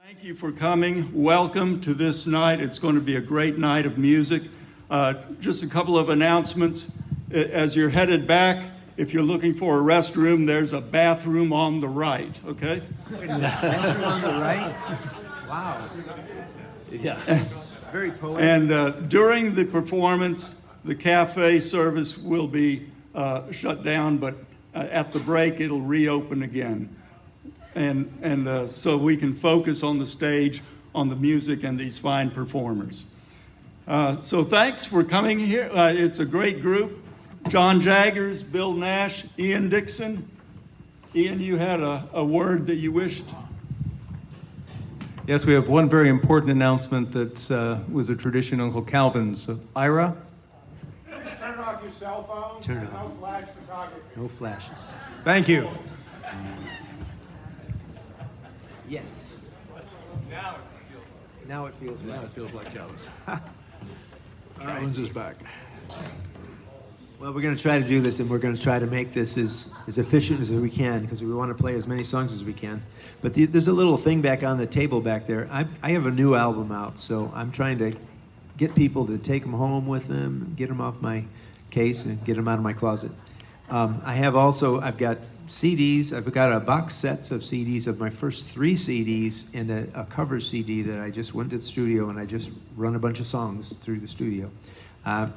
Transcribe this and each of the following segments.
Thank you for coming. Welcome to this night. It's going to be a great night of music. Just a couple of announcements. As you're headed back, if you're looking for a restroom, there's a bathroom on the right, okay? Bathroom on the right? Wow. Yeah. Very poetic. And during the performance, the cafe service will be shut down, but at the break, it'll reopen again. And so we can focus on the stage, on the music, and these fine performers. So thanks for coming here. It's a great group. John Jaggers, Bill Nash, Ian Dickson. Ian, you had a word that you wished. Yes, we have one very important announcement that was a tradition Uncle Calvin's. Ira? Turn off your cell phones. Turn it No off. flash photography. No flashes. Thank you. Yes. Now it feels right. Now it feels like Calvin's. Calvin's is back. Well, we're going to try to do this, and we're going to try to make this as efficient as we can, because we want to play as many songs as we can. But there's a little thing back on the table back there. I have a new album out, so I'm trying to get people to take them home with them, get them off my case, and get them out of my closet. I've got CDs. I've got a box sets of CDs of my first 3 CDs and a cover CD that I just went to the studio and I just run a bunch of songs through the studio.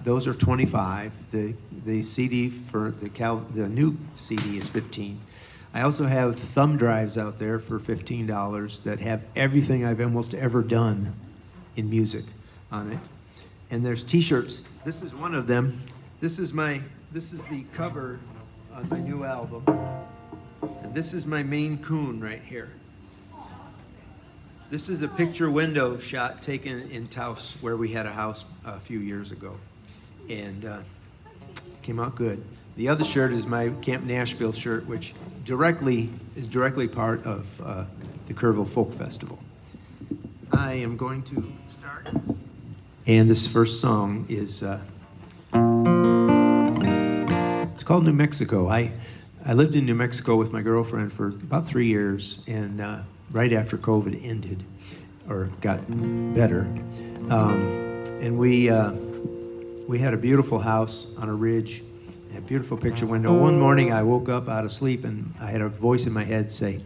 Those are 25. The CD for the new CD is 15. I also have thumb drives out there for $15 that have everything I've almost ever done in music on it. And there's T-shirts. This is one of them. This is the cover on my new album. And this is my Maine Coon right here. This is a picture window shot taken in Taos, where we had a house a few years ago. And came out good. The other shirt is my Camp Nashville shirt, which is directly part of the Kerrville Folk Festival. I am going to start. And this first song is, it's called New Mexico. I lived in New Mexico with my girlfriend for about 3 years, and right after COVID ended, or got better, and we had a beautiful house on a ridge, a beautiful picture window. One morning I woke up out of sleep and I had a voice in my head say,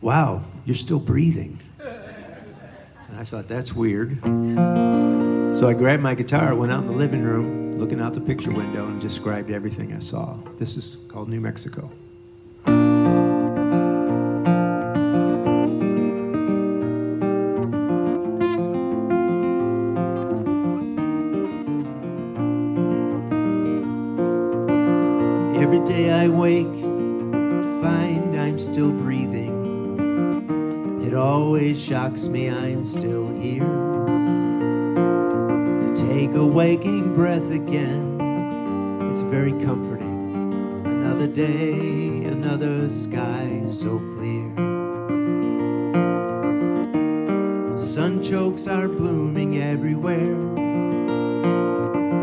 "Wow, you're still breathing." And I thought, that's weird. So I grabbed my guitar, went out in the living room, looking out the picture window, and described everything I saw. This is called New Mexico. Every day I wake, find I'm still breathing. It always shocks me I'm still here. To take a waking breath again, it's very comforting. Another day, another sky so clear. Sunchokes are blooming everywhere.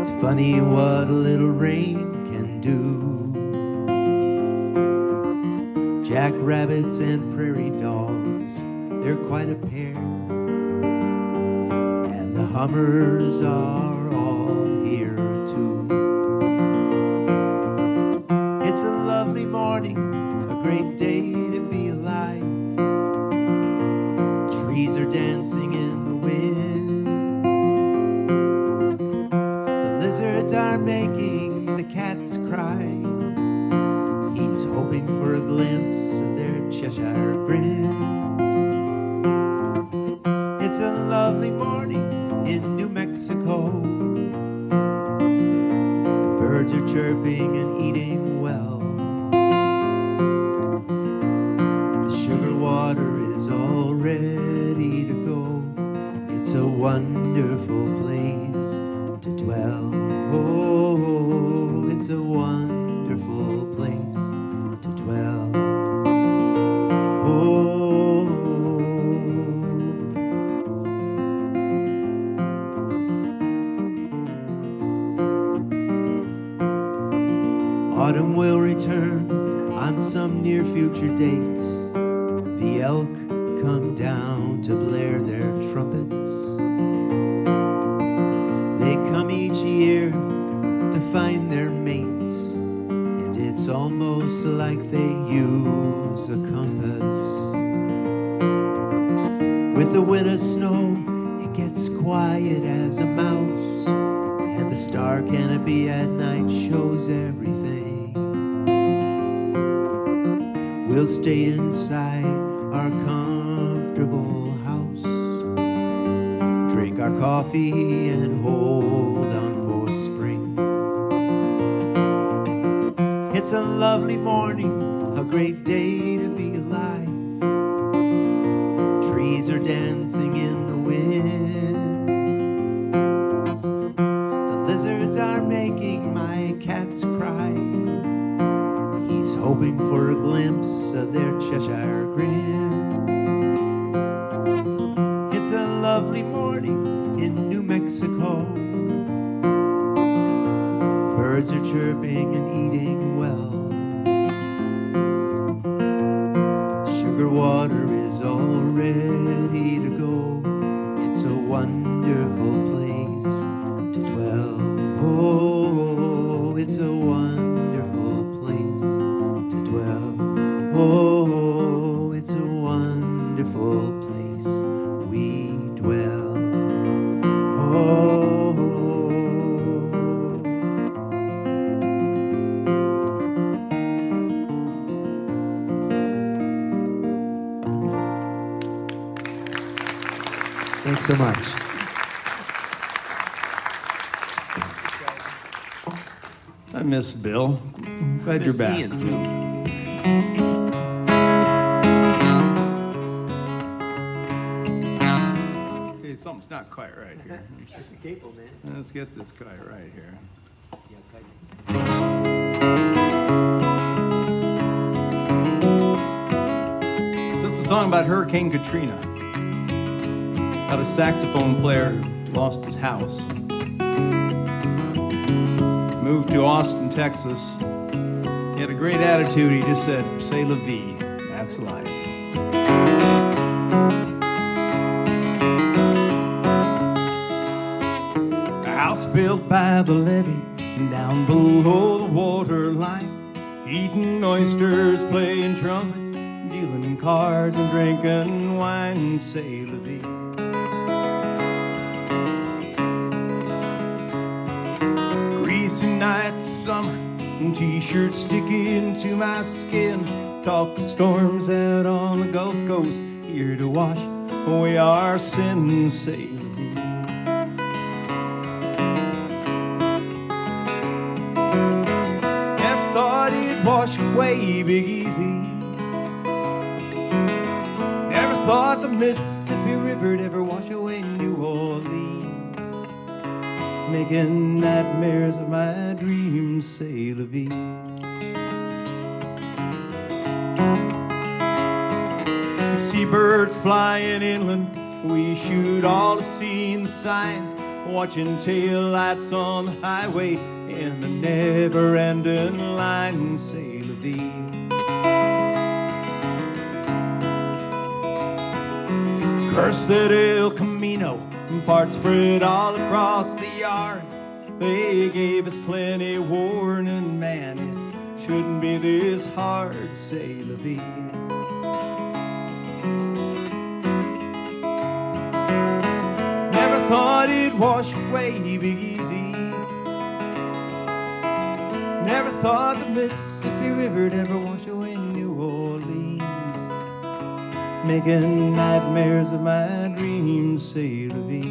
It's funny what a little rain can do. Jackrabbits and prairie dogs, they're quite a pair. And the hummers are all here too. It's a lovely morning, a great day to be alive. Trees are dancing in the wind. The lizards are making the cats cry. He's hoping for a glimpse of their Cheshire grins. It's a lovely morning in New Mexico. The birds are chirping and eating well. The sugar water is all ready to go. It's a wonderful place to dwell. Oh, it's a wonderful place to dwell. Oh, autumn will return on some near future date. The elk come down to blare their trumpets. They come each year to find their mates, and it's almost like they use a compass. With the winter snow, it gets quiet as a mouse, and the star canopy at night shows everything. We'll stay inside our comfortable house, drink our coffee and hold on for spring. It's a lovely morning, a great day to be alive. Trees are dancing in the wind. The lizards are making my cats cry. He's hoping for a glimpse of their Cheshire grins. It's a lovely morning in New Mexico. Birds are chirping and eating well. Sugar water is all ready to go. It's a wonderful place to dwell. Oh, it's a wonderful place to dwell. Oh, it's a wonderful place we dwell. Oh. Thanks so much. I miss Bill. Glad you're Miss back. Ian, too. Okay, something's not quite right here. That's a capo, man. Let's get this guy right here. This is a song about Hurricane Katrina. About a saxophone player who lost his house. Moved to Austin, Texas. He had a great attitude. He just said, "C'est la vie." That's life. A house built by the levee down below the water line. Eating oysters, playing trumpet, dealing in cards and drinking wine. C'est la vie. Greasy nights, summer, and t-shirts sticking to my skin. Talk of storms out on the Gulf Coast, here to wash away our sins. Say la vie. Never thought it'd wash away Big Easy. Never thought the Mississippi River'd ever wash away New Orleans, making nightmares of my dreams. C'est la vie. Seabirds flying inland, we shoot all the seen signs, watching tail lights on the highway in the never-ending line. C'est la vie. Curse that El Camino, parts spread all across the yard. They gave us plenty warning, man, it shouldn't be this hard. C'est la vie. Never thought it'd wash away Big Easy. Never thought the Mississippi River'd ever wash away New Orleans, making nightmares of my dreams. C'est la vie.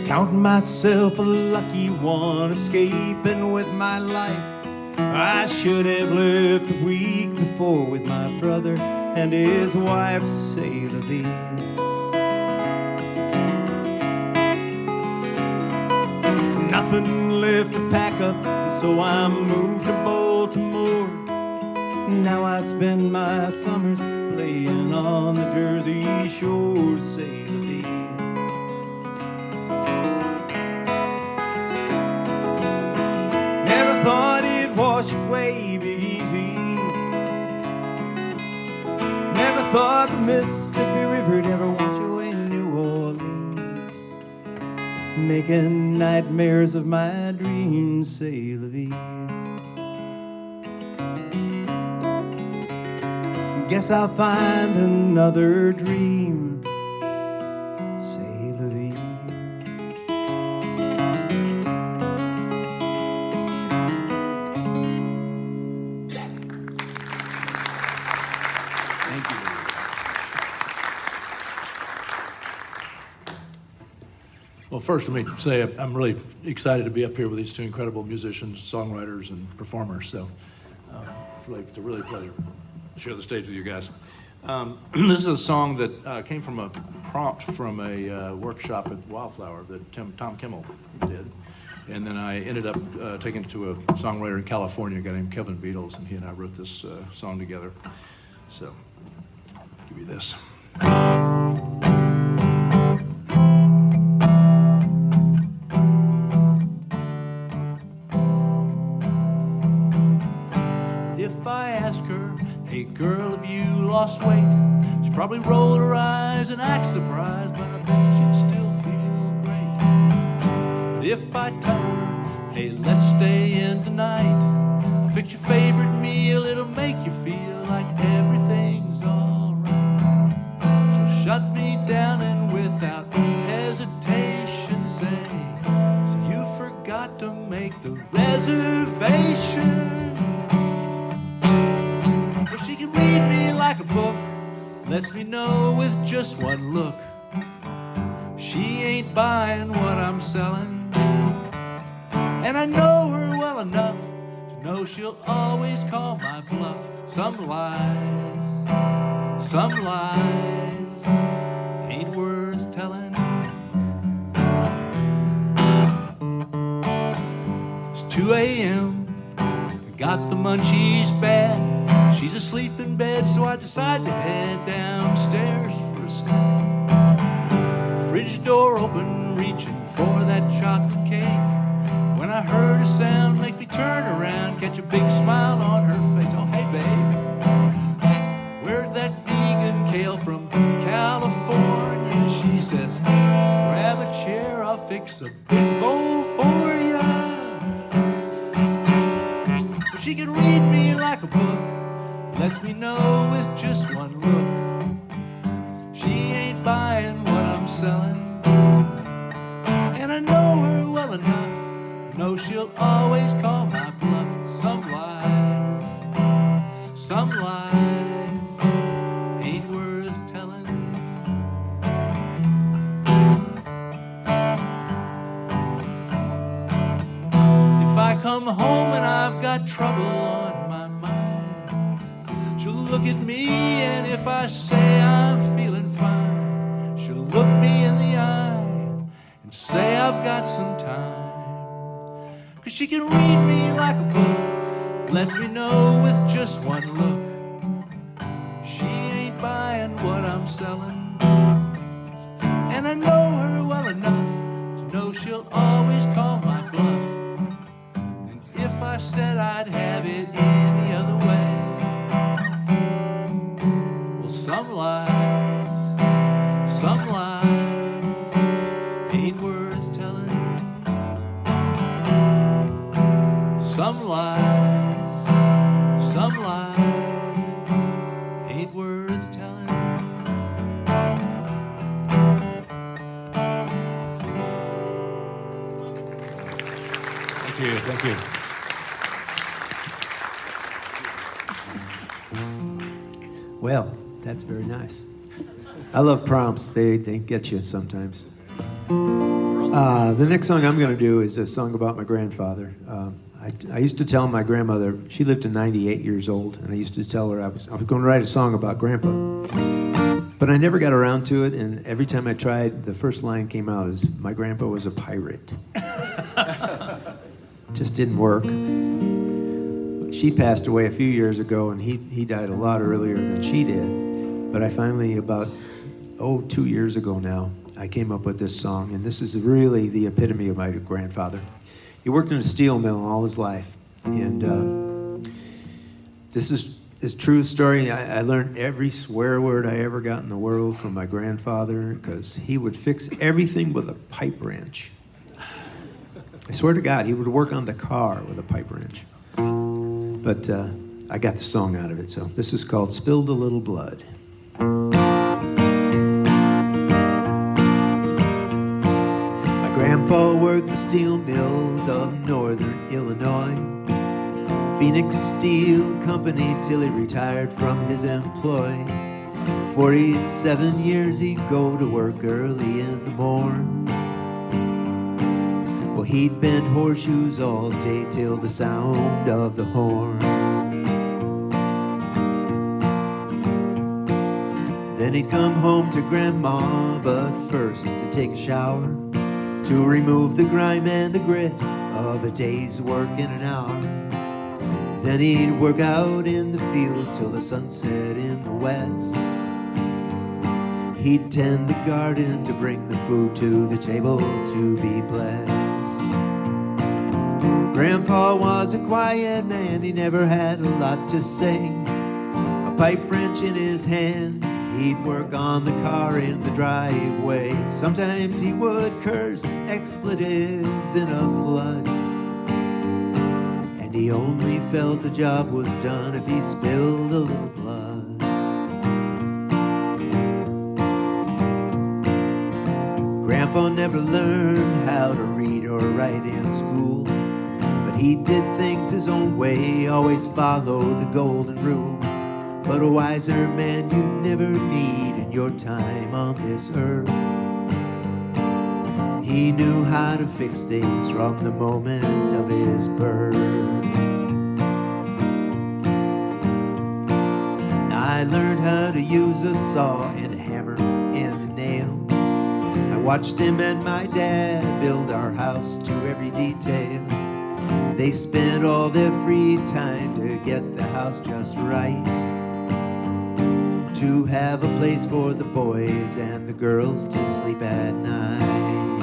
Counting myself a lucky one, escaping with my life. I should have left a week before with my brother and his wife. C'est la vie. Nothing left to pack up, so I moved to Baltimore. Now I spend my summers playing on the Jersey Shore, say la vie. Never thought it'd wash away easy. Never thought the Mississippi River'd ever wash away New Orleans, making nightmares of my dreams, say la vie. Guess I'll find another dream, say la vie. Thank you. Well, first, let me say I'm really excited to be up here with these two incredible musicians, songwriters, and performers. So, it's a really pleasure to share the stage with you guys. This is a song that came from a prompt from a workshop at Wildflower that Tom Kimmel did. And then I ended up taking it to a songwriter in California, a guy named Kevin Beatles, and he and I wrote this song together. So, I'll give you this. If I ask her, hey girl, have you lost weight? She'd probably roll her eyes and act surprised, but I bet she'd still feel great. But if I tell her, hey, let's stay in tonight, fix your favorite meal, it'll make you feel like everything's alright. She'll shut me down and without hesitation say, so you forgot to make the reservation. She can read me like a book, lets me know with just one look she ain't buying what I'm selling. And I know her well enough to know she'll always call my bluff. Some lies ain't worth telling. It's 2 a.m., got the munchies bad. She's asleep in bed, so I decide to head downstairs for a snack. Fridge door open, reaching for that chocolate cake. When I heard a sound make me turn around, catch a big smile on her face. Oh, hey, babe, where's that vegan kale from California? She says, grab a chair, I'll fix a big bowl for ya. She can read me like a book, lets me know with just one look she ain't buying what I'm selling. And I know her well enough to know she'll always call my bluff. Some lies ain't worth telling. If I come home and I've got trouble on my mind, she'll look at me, and if I say I'm feeling fine, she'll look me in the eye and say I've got some time. 'Cause she can read me like a book, lets me know with just one look she ain't buying what I'm selling. And I know her well enough to know she'll always call my bluff. And if I said I'd have it any other way, some lies ain't worth telling. Some lies ain't worth telling. Thank you. Well, that's very nice. I love prompts. They get you sometimes. The next song I'm going to do is a song about my grandfather. I used to tell my grandmother, she lived to 98 years old, and I used to tell her I was going to write a song about Grandpa. But I never got around to it, and every time I tried, the first line came out as, my grandpa was a pirate. Just didn't work. she passed away a few years ago, and he died a lot earlier than she did. But I finally, about 2 years ago now, I came up with this song, and this is really the epitome of my grandfather. He worked in a steel mill all his life, and this is his true story. I learned every swear word I ever got in the world from my grandfather, because he would fix everything with a pipe wrench. I swear to God, he would work on the car with a pipe wrench. But I got the song out of it, so this is called Spilled a Little Blood. My grandpa worked the steel mills of northern Illinois, Phoenix Steel Company, till he retired from his employ. 47 years he'd go to work early in the morn. Well, he'd bend horseshoes all day till the sound of the horn. Then he'd come home to Grandma, but first to take a shower, to remove the grime and the grit of a day's work in an hour. Then he'd work out in the field till the sun set in the west. He'd tend the garden to bring the food to the table to be blessed. Grandpa was a quiet man, he never had a lot to say. A pipe wrench in his hand, he'd work on the car in the driveway. Sometimes he would curse expletives in a flood, and he only felt the job was done if he spilled a little blood. Grandpa never learned how to read or write in school, but he did things his own way, always followed the golden rule. But a wiser man you'd never meet in your time on this earth. He knew how to fix things from the moment of his birth. I learned how to use a saw and a hammer and a nail. I watched him and my dad build our house to every detail. They spent all their free time to get the house just right, to have a place for the boys and the girls to sleep at night.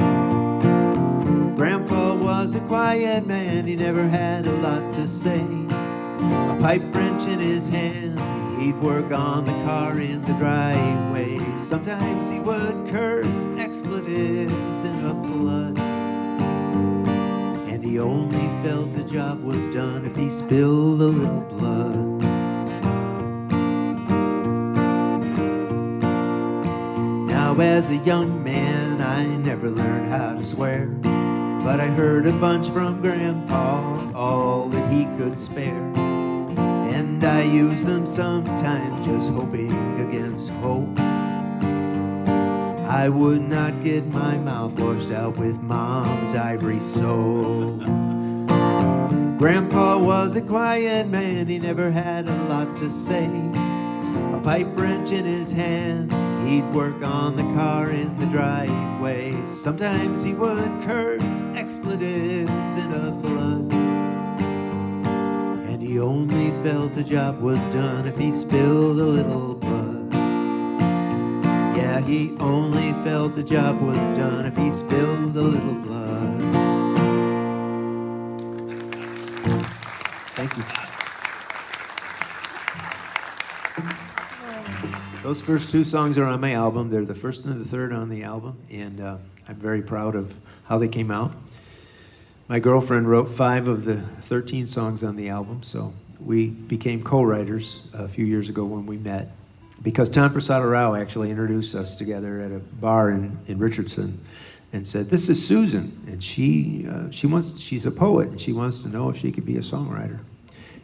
Grandpa was a quiet man, he never had a lot to say. A pipe wrench in his hand, he'd work on the car in the driveway. Sometimes he would curse expletives in a flood, and he only felt the job was done if he spilled a little blood. Now as a young man I never learned how to swear, but I heard a bunch from Grandpa, all that he could spare. And I use them sometimes, just hoping against hope I would not get my mouth washed out with Mom's ivory soap. Grandpa was a quiet man, he never had a lot to say. A pipe wrench in his hand, he'd work on the car in the driveway. Sometimes he would curse expletives in a flood, and he only felt the job was done if he spilled a little blood. Yeah, he only felt the job was done if he spilled a little blood. Thank you. Those first two songs are on my album. They're the first and the third on the album, and I'm very proud of how they came out. My girlfriend wrote 5 of the 13 songs on the album, so we became co-writers a few years ago when we met, because Tom Prasad Rao actually introduced us together at a bar in Richardson and said, "This is Susan, and she's a poet, and she wants to know if she could be a songwriter."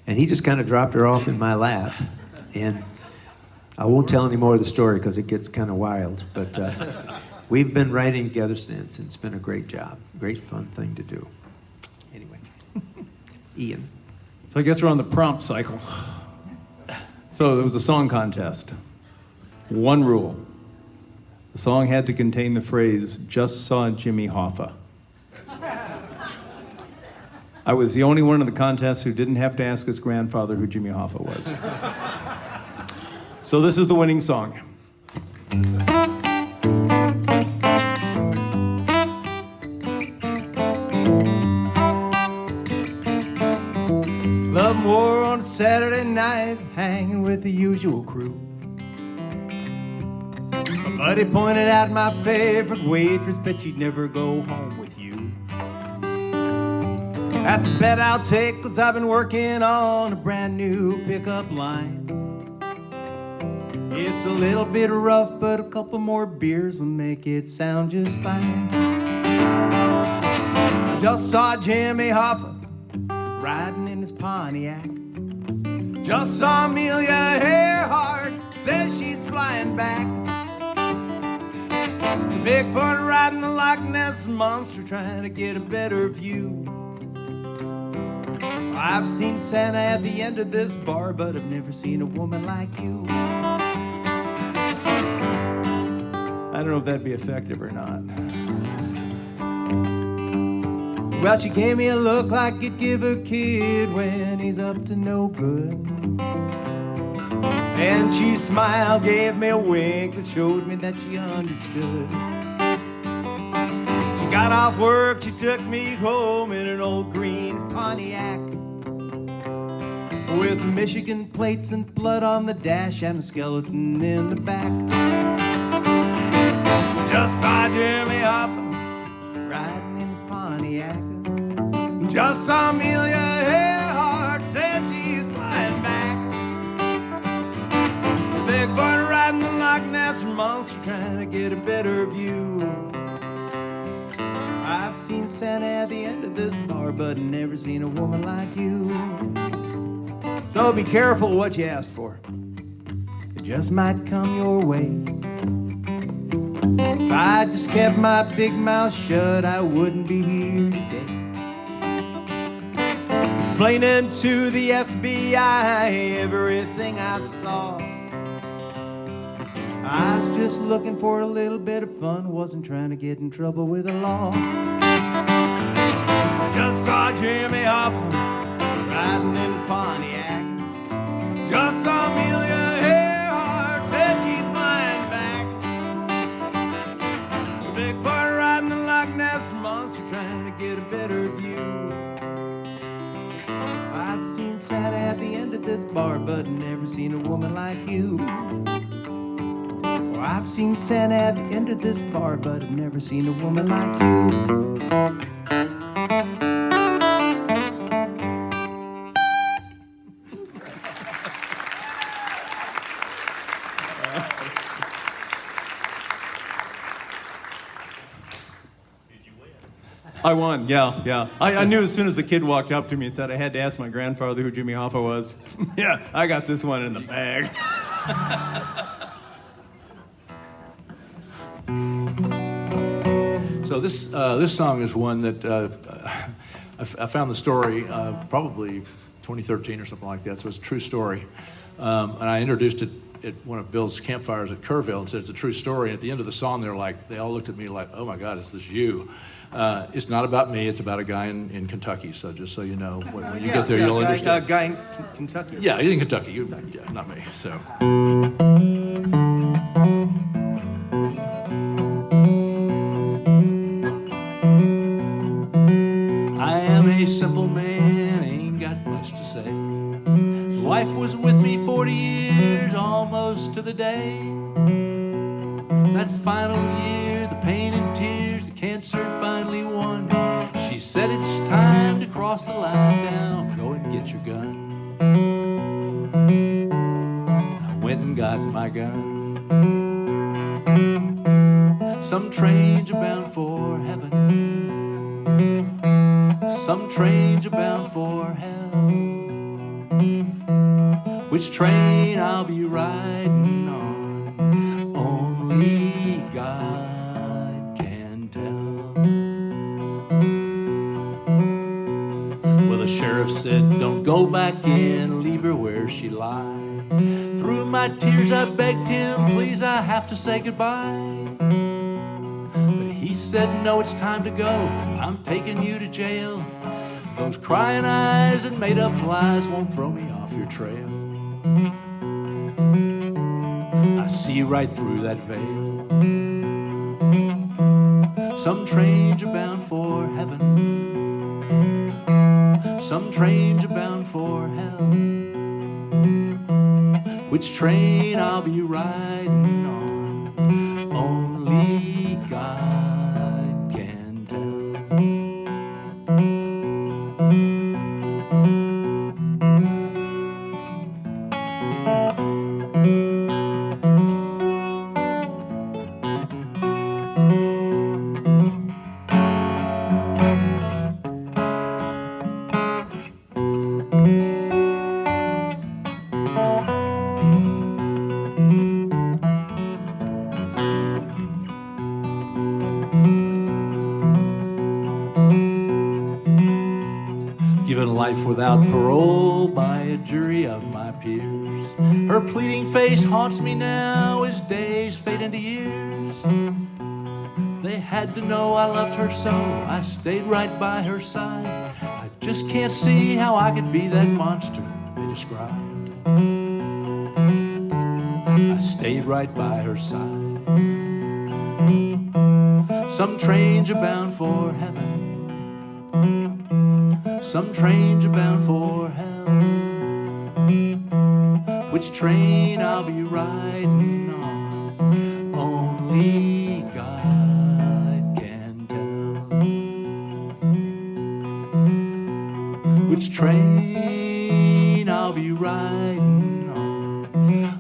And he just kind of dropped her off in my lap, and I won't tell any more of the story because it gets kind of wild, but we've been writing together since, and it's been a great job, great fun thing to do. Anyway, Ian. So I guess we're on the prompt cycle. So there was a song contest. One rule. The song had to contain the phrase, "Just saw Jimmy Hoffa." I was the only one in the contest who didn't have to ask his grandfather who Jimmy Hoffa was. So this is the winning song. Love war on a Saturday night, hanging with the usual crew. My buddy pointed out my favorite waitress, bet she'd never go home with you. That's a bet I'll take, 'cause I've been working on a brand new pickup line. It's a little bit rough, but a couple more beers will make it sound just fine. I just saw Jimmy Hoffa riding in his Pontiac. Just saw Amelia Earhart, says she's flying back. The Bigfoot riding the Loch Ness Monster, trying to get a better view. I've seen Santa at the end of this bar, but I've never seen a woman like you. I don't know if that'd be effective or not. Well, she gave me a look like you'd give a kid when he's up to no good. And she smiled, gave me a wink that showed me that she understood. She got off work, she took me home in an old green Pontiac, with Michigan plates and blood on the dash and a skeleton in the back. Just saw Jimmy Hoffa riding in his Pontiac. Just saw Amelia Earhart, said she's flying back. The Bigfoot riding the Loch Ness Monster, trying to get a better view. I've seen Santa at the end of this bar, but never seen a woman like you. So be careful what you ask for. It just might come your way. If I just kept my big mouth shut, I wouldn't be here today, explaining to the FBI everything I saw. I was just looking for a little bit of fun, wasn't trying to get in trouble with the law. I just saw Jimmy Hoffa riding in his Pontiac. Just saw Amelia Earhart, said she's flying back. The Bigfoot riding the Loch Ness Monster, trying to get a better view. I've seen Santa at the end of this bar, but never seen a woman like you. Well, I've seen Santa at the end of this bar, but I've never seen a woman like you. I won, yeah. I knew as soon as the kid walked up to me and said I had to ask my grandfather who Jimmy Hoffa was. Yeah, I got this one in the bag. So this song is one that I found the story probably 2013 or something like that. So it's a true story, and I introduced it at one of Bill's campfires at Kerrville and said it's a true story. And at the end of the song, they all looked at me like, "Oh my God, is this you?" It's not about me. It's about a guy in Kentucky. So just so you know, when you get there, you'll understand. A guy in Kentucky. Yeah, he's in Kentucky. Yeah, not me. So. I am a simple man, ain't got much to say. Wife was with me 40 years, almost to the day. That final year, the pain and tears, the cancer finally won. She said it's time to cross the line now, go and get your gun. I went and got my gun. Some trains are bound for heaven, some trains are bound for hell. Which train I'll be riding on, only God can tell. Well, the sheriff said, don't go back in, leave her where she lies. Through my tears I begged him, please, I have to say goodbye. But he said, no, it's time to go, I'm taking you to jail. Those crying eyes and made up lies won't throw me off your trail. I see right through that veil. Some trains are bound for heaven, some trains are bound for hell. Which train I'll be riding on, only God can tell. Given life without parole by a jury of my peers. Her pleading face haunts me now as days fade into years. They had to know I loved her so, I stayed right by her side. I just can't see how I could be that monster they described. I stayed right by her side. Some trains are bound for heaven, some trains are bound for hell. Which train I'll be riding on, only God can tell. Which train I'll be riding on,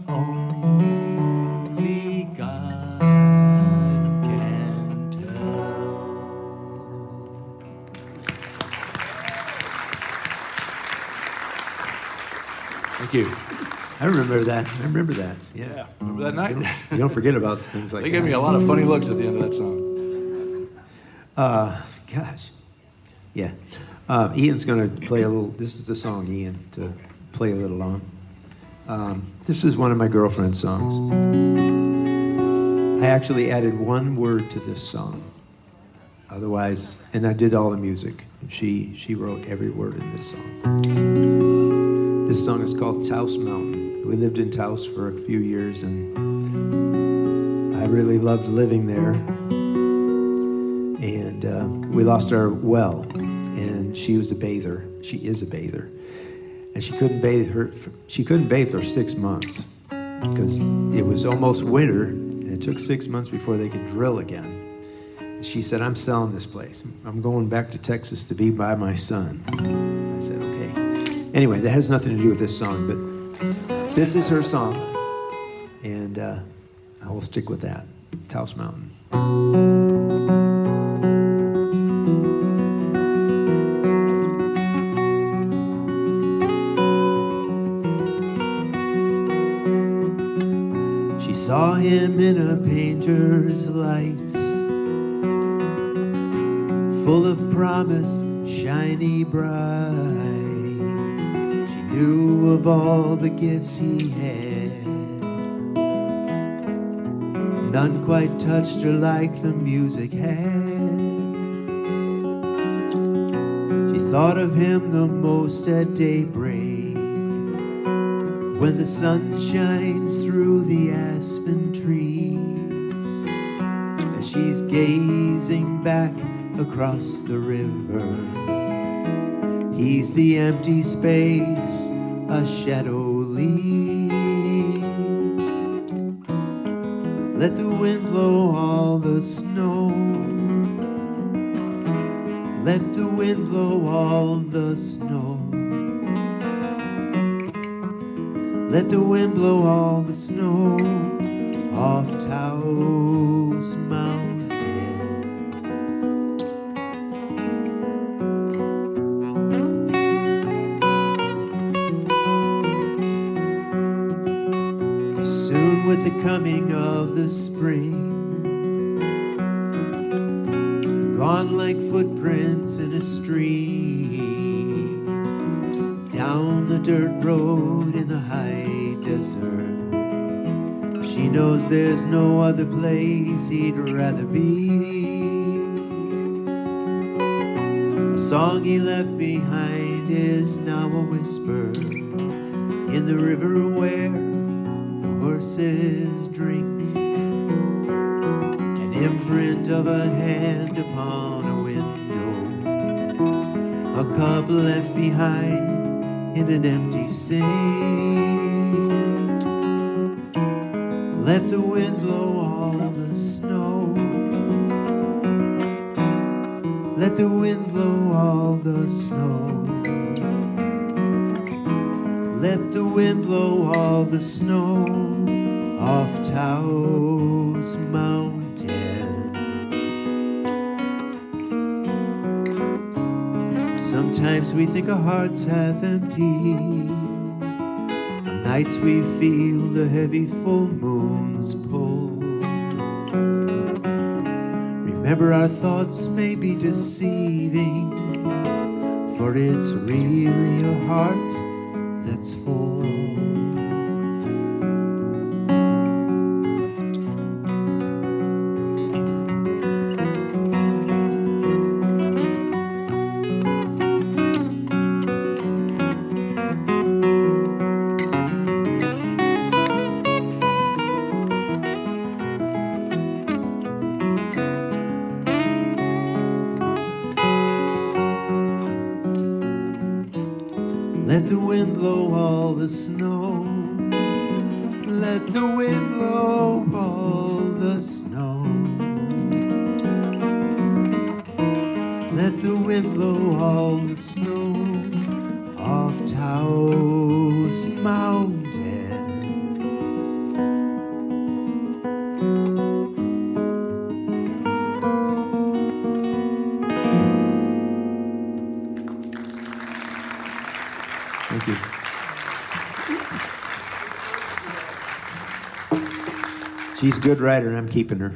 only God can tell. Thank you. I remember that. I remember that. Yeah. Yeah, remember that night? You don't forget about things like They that. gave me a lot of funny looks at the end of that song. Gosh. Yeah. Ian's going to play a little. This is the song, Ian, to play a little on. This is one of my girlfriend's songs. I actually added one word to this song. Otherwise, and I did all the music. She wrote every word in this song. This song is called Taos Mountain. We lived in Taos for a few years, and I really loved living there. And we lost our well, and she was a bather. She is a bather, and she couldn't bathe for 6 months because it was almost winter, and it took 6 months before they could drill again. And she said, "I'm selling this place. I'm going back to Texas to be by my son." I said, "Okay." Anyway, that has nothing to do with this song, but this is her song, and I will stick with that. Taos Mountain. She saw him in a painter's light, full of promise, shiny bright. Knew of all the gifts he had, none quite touched her like the music had. She thought of him the most at daybreak, when the sun shines through the aspen trees, as she's gazing back across the river. He's the empty space a shadow leaves. Let the wind blow all the snow. Let the wind blow all the snow. Let the wind blow all the snow off Taos Mountain. With the coming of the spring, gone like footprints in a stream, down the dirt road in the high desert. She knows there's no other place he'd rather be. A song he left behind is now a whisper in the river where the horses drink. An imprint of a hand upon a window, a cup left behind in an empty sink. Let the wind blow all the snow. Let the wind blow all the snow. Let the wind blow all the snow off Taos Mountain. Sometimes we think our hearts half empty. On nights we feel the heavy full moon's pull. Remember, our thoughts may be deceiving, for it's really a heart that's full. Let the wind blow all the snow. Let the wind blow all the snow. Let the wind blow all the snow off Taos Mountain. Thank you. She's a good writer, and I'm keeping her.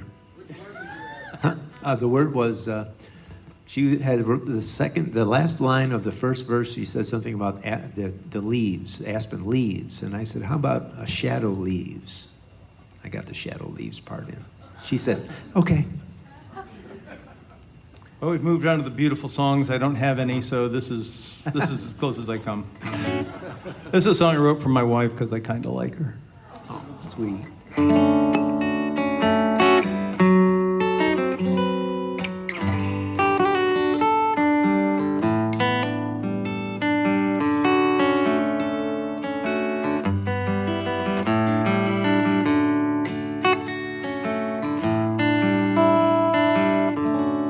The word was, she had the last line of the first verse, she said something about the leaves, aspen leaves. And I said, how about a shadow leaves? I got the shadow leaves part in. She said, okay. Well, we've moved on to the beautiful songs. I don't have any, so this is as close as I come. This is a song I wrote for my wife because I kind of like her. Oh, sweet.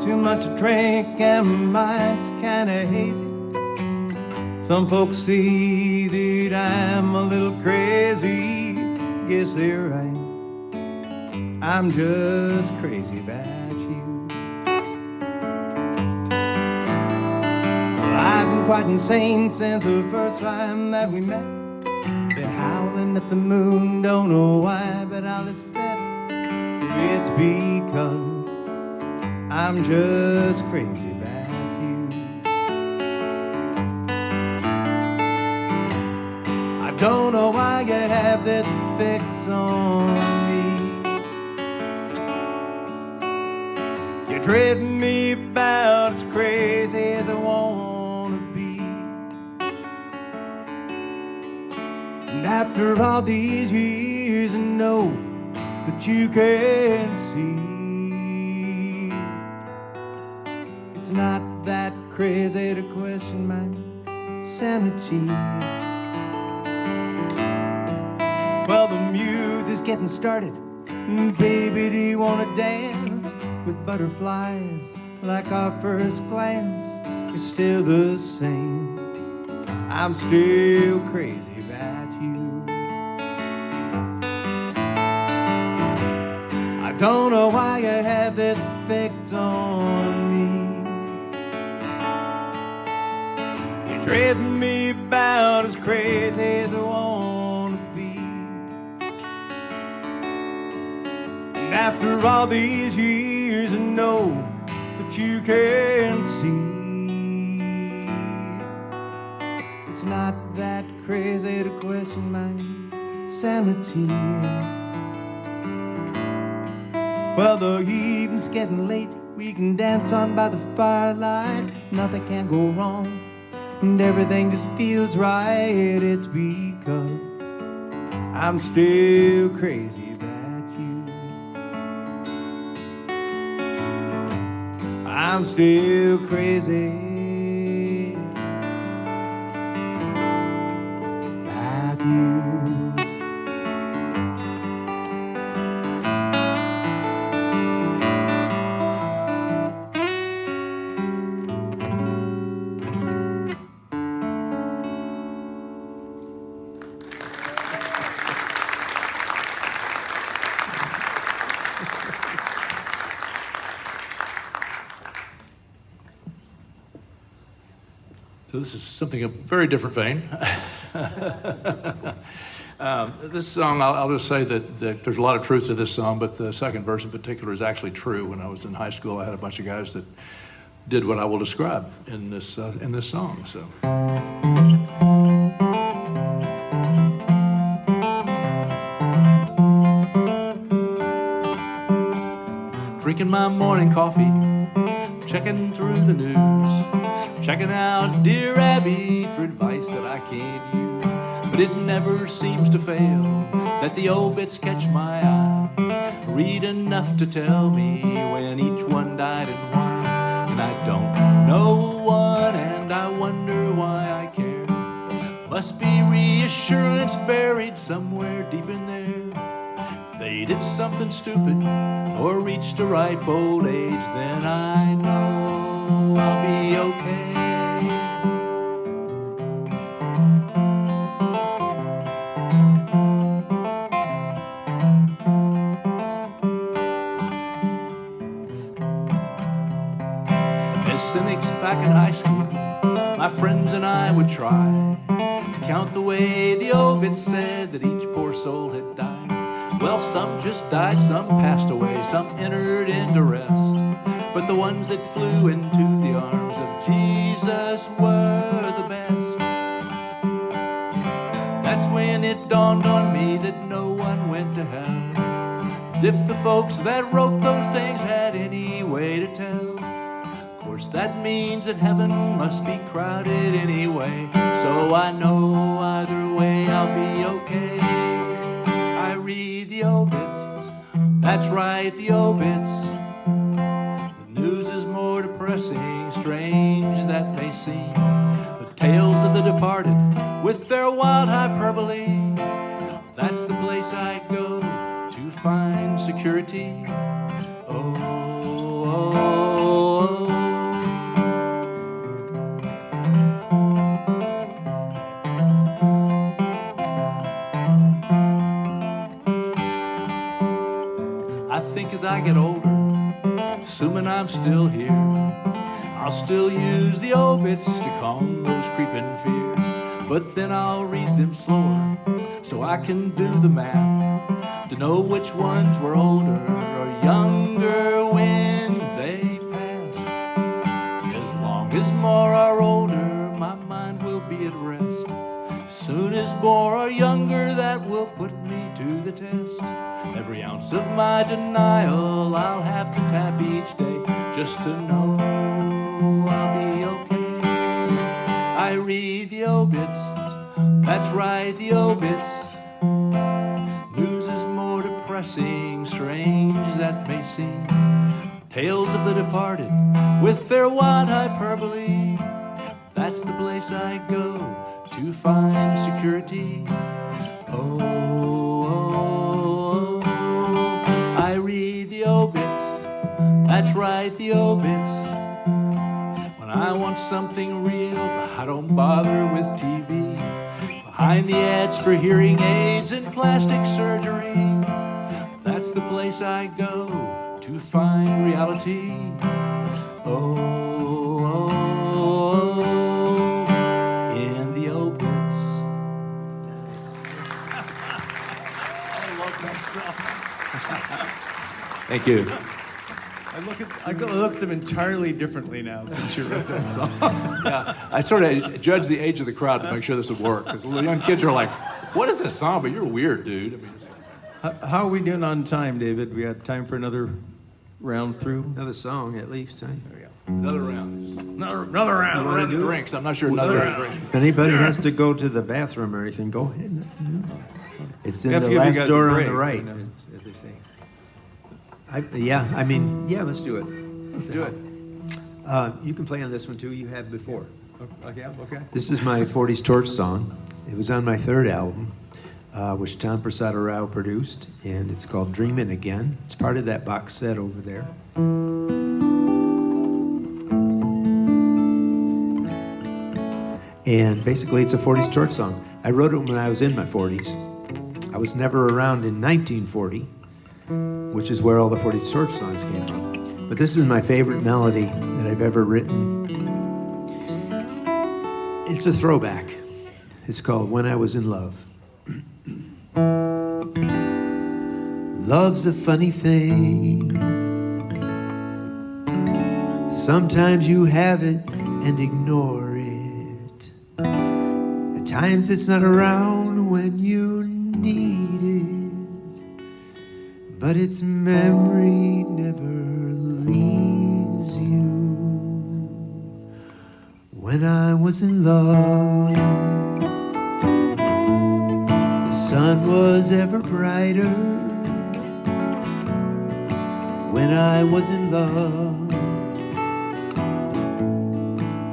Too much to drink and my mind's kinda hazy. Some folks see that I'm a little crazy. Guess they're right. I'm just crazy about you. Well, I've been quite insane since the first time that we met. Been howling at the moon, don't know why, but I'll just bet it's because I'm just crazy about you. I don't know why you have this effect on me. You're driving me about as crazy as I wanna be. And after all these years, I know that you can see it's not that crazy to question my sanity. Well, the music's getting started. Baby, do you wanna dance with butterflies like our first glance? You're still the same. I'm still crazy about you. I don't know why you have this effect on me. You're driving me about as crazy as I wanna be. And after all these years, I know that you can see it's not that crazy to question my sanity. Well, the evening's getting late, we can dance on by the firelight. Nothing can go wrong, and everything just feels right. It's because I'm still crazy about you. I'm still crazy about you. So this is something of very different vein. This song, I'll just say that there's a lot of truth to this song, but the second verse in particular is actually true. When I was in high school, I had a bunch of guys that did what I will describe in this song. So. Drinking my morning coffee, checking through the news, checking out Dear Abby for advice that I can't use. But it never seems to fail that the obits catch my eye. Read enough to tell me when each one died and why. And I don't know what, and I wonder why I care. Must be reassurance buried somewhere deep in there. If they did something stupid or reached a ripe old age, then I know I'll be okay. As cynics back in high school, my friends and I would try to count the way the obits said that each poor soul had died. Well, some just died, some passed away, some entered into rest. But the ones that flew into the arms of Jesus were the best. That's when it dawned on me that no one went to hell. As if the folks that wrote those things had any way to tell. Of course, that means that heaven must be crowded anyway. So I know either way I'll be okay. I read the obits, that's right, the obits. The news is more depressing, strange that may seem. The tales of the departed with their wild hyperbole. That's the place I go to find security. Oh, oh, oh. I think as I get older, assuming I'm still here, I'll still use the obits to calm those creeping fears. But then I'll read them slower, so I can do the math, to know which ones were older or younger when they passed. As long as more are older, my mind will be at rest. As soon as more are younger, that will put me to the test. Every ounce of my denial I'll have to tap each day, just to know I'll be okay. I read the obits, that's right, the obits. News is more depressing, strange that may seem. Tales of the departed with their wild hyperbole. That's the place I go to find security. Oh, oh, oh. I read the obits, that's right, the obits. When I want something real, I don't bother with TV. Behind the ads for hearing aids and plastic surgery, that's the place I go to find reality. Oh, oh, oh, in the obits. I love that song. Thank you. I look at them entirely differently now since you wrote that song. Yeah, I sort of judged the age of the crowd to make sure this would work. Because the young kids are like, what is this song? But you're weird, dude. I mean, How are we doing on time, David? We got time for another round through? Another song at least, huh? There we go. Another round. Just Another another round. round of drinks. I'm not sure another round. If anybody has to go to the bathroom or anything, go ahead. It's in We have the to give you last guys a door on break, the right. as they say. Yeah, let's do it. Let's do it. You can play on this one too. You have before. Okay, okay. This is my 40s Torch song. It was on my third album, which Tom Prasada Rao produced, and it's called Dreamin' Again. It's part of that box set over there. And basically, it's a 40s Torch song. I wrote it when I was in my 40s. I was never around in 1940, which is where all the 40s Torch songs came from. But this is my favorite melody that I've ever written. It's a throwback. It's called When I Was in Love. Love's a funny thing. Sometimes you have it and ignore it. At times it's not around when you need it. But its memory never leaves you. When I was in love, the sun was ever brighter. When I was in love,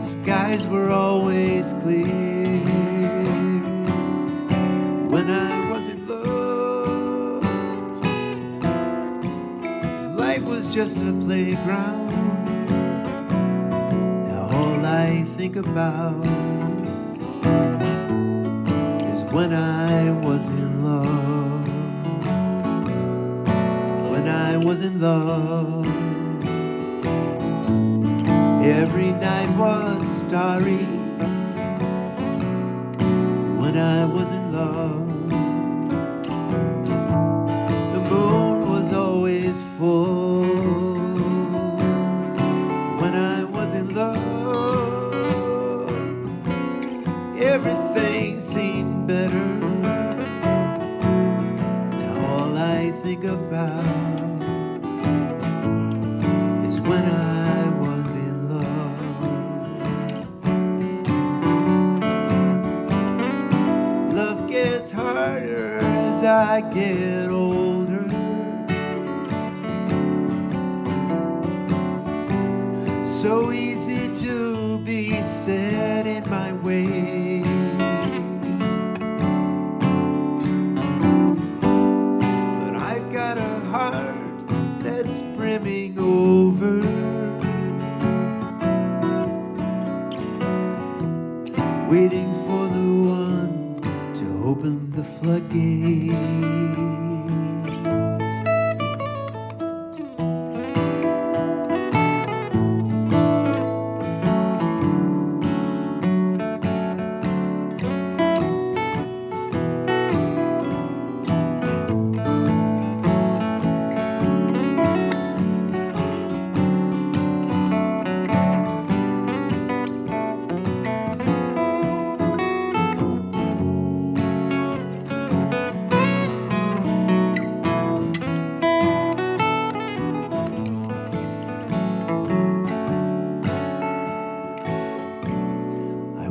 skies were always clear. When I was in love, life was just a playground. Now all I think about is when I was in love. When I was in love, every night was starry. When I was in love, the moon was always full. When I was in love, everything seemed better. Now all I think about is when I was in love. Love gets harder as I get older. So easy to be set in my ways. But I've got a heart that's brimming over. Waiting for the one to open the floodgates.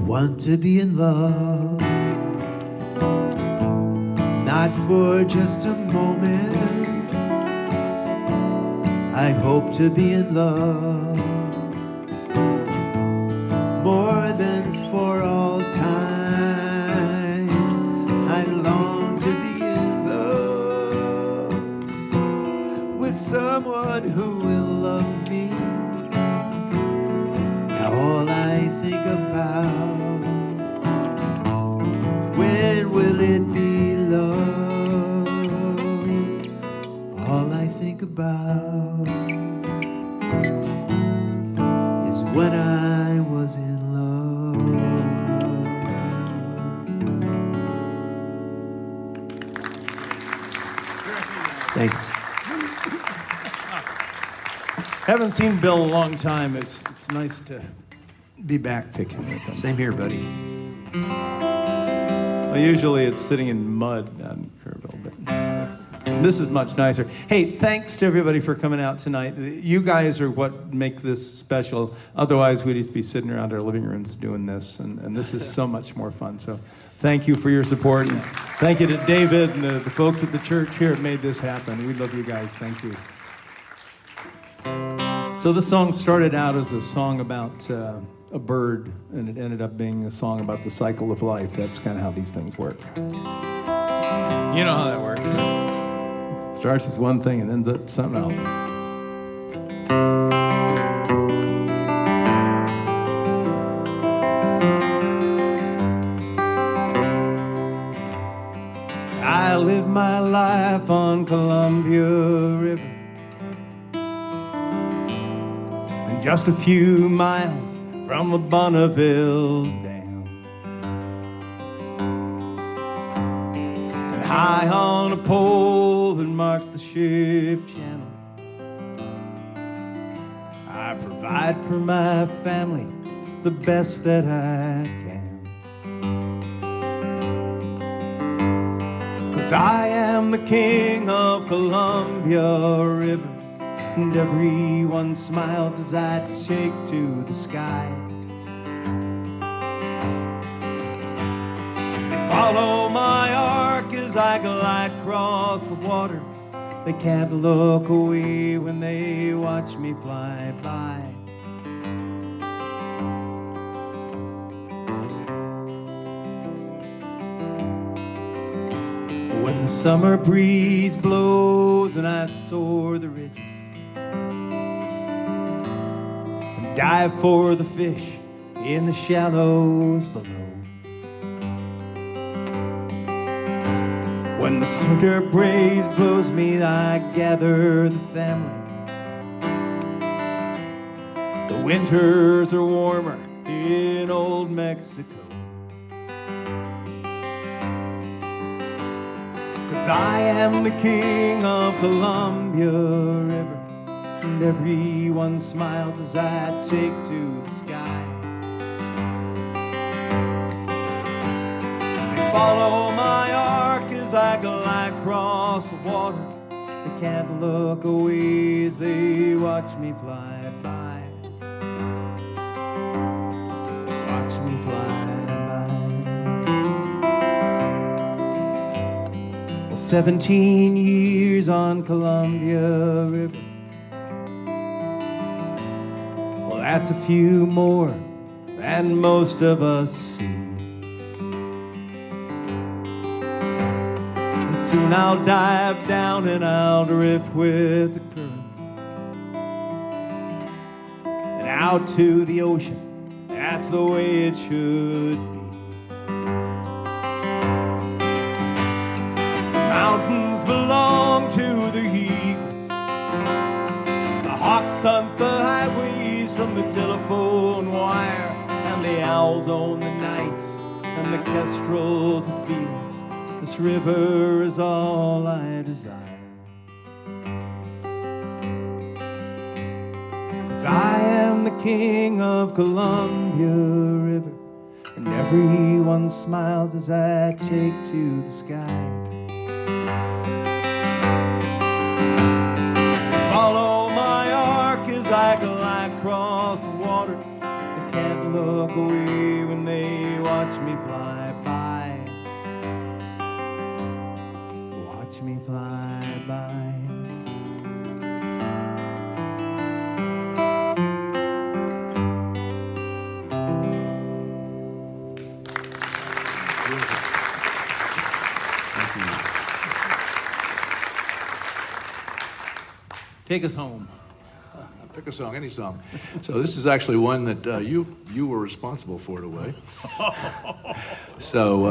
Want to be in love, not for just a moment. I hope to be in love more than for all time. I long to be in love with someone who will love me. Now all I think about, when will it be love? All I think about is when I was in love. Thanks. Haven't seen Bill in a long time. It's nice to be back picking with him. Same here, buddy. Well, usually it's sitting in mud on Kerrville, but This is much nicer. Hey, thanks to everybody for coming out tonight. You guys are what make this special. Otherwise, we'd just be sitting around our living rooms doing this, and this is so much more fun. So thank you for your support, and thank you to David and the folks at the church here that made this happen. We love you guys. Thank you. So this song started out as a song about a bird, and it ended up being a song about the cycle of life. That's kind of how these things work. You know how that works. Starts as one thing and ends up something else. I live my life on Columbia River, and just a few miles from the Bonneville Dam. And high on a pole that marks the ship channel, I provide for my family the best that I can. 'Cause I am the king of Columbia River, and everyone smiles as I take to the sky. They follow my arc as I glide across the water. They can't look away when they watch me fly by. When the summer breeze blows and I soar the ridges, dive for the fish in the shallows below. When the winter breeze blows me, I gather the family. The winters are warmer in old Mexico. 'Cause I am the king of Columbia River, and everyone smiles as I take to the sky. They follow my arc as I glide across the water. They can't look away as they watch me fly by. Watch me fly by. Well, 17 years on Columbia River, that's a few more than most of us see. And soon I'll dive down and I'll drift with the current, and out to the ocean. That's the way it should be. The mountains belong to the eagles. The hawks hunt the highways from the telephone wire, and the owls own the nights, and the kestrels the fields. This river is all I desire. 'Cause I am the king of Columbia River, and everyone smiles as I take to the sky. Follow my arc as I glide across the water. They can't look away when they watch me fly by. Watch me fly by. Take us home. Pick a song, any song. So this is actually one that you were responsible for in a way. So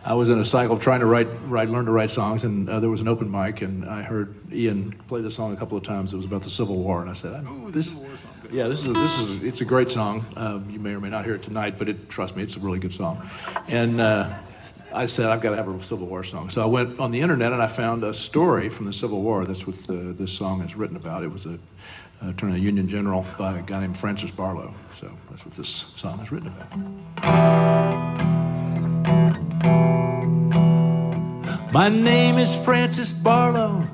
I was in a cycle trying to learn to write songs, and there was an open mic, and I heard Ian play the song a couple of times. It was about the Civil War, and I said, it's a great song. You may or may not hear it tonight, but trust me, it's a really good song. And I said, I've got to have a Civil War song. So I went on the internet and I found a story from the Civil War. That's what this song is written about. It was a turn of a Union general by a guy named Francis Barlow. So that's what this song is written about. My name is Francis Barlow,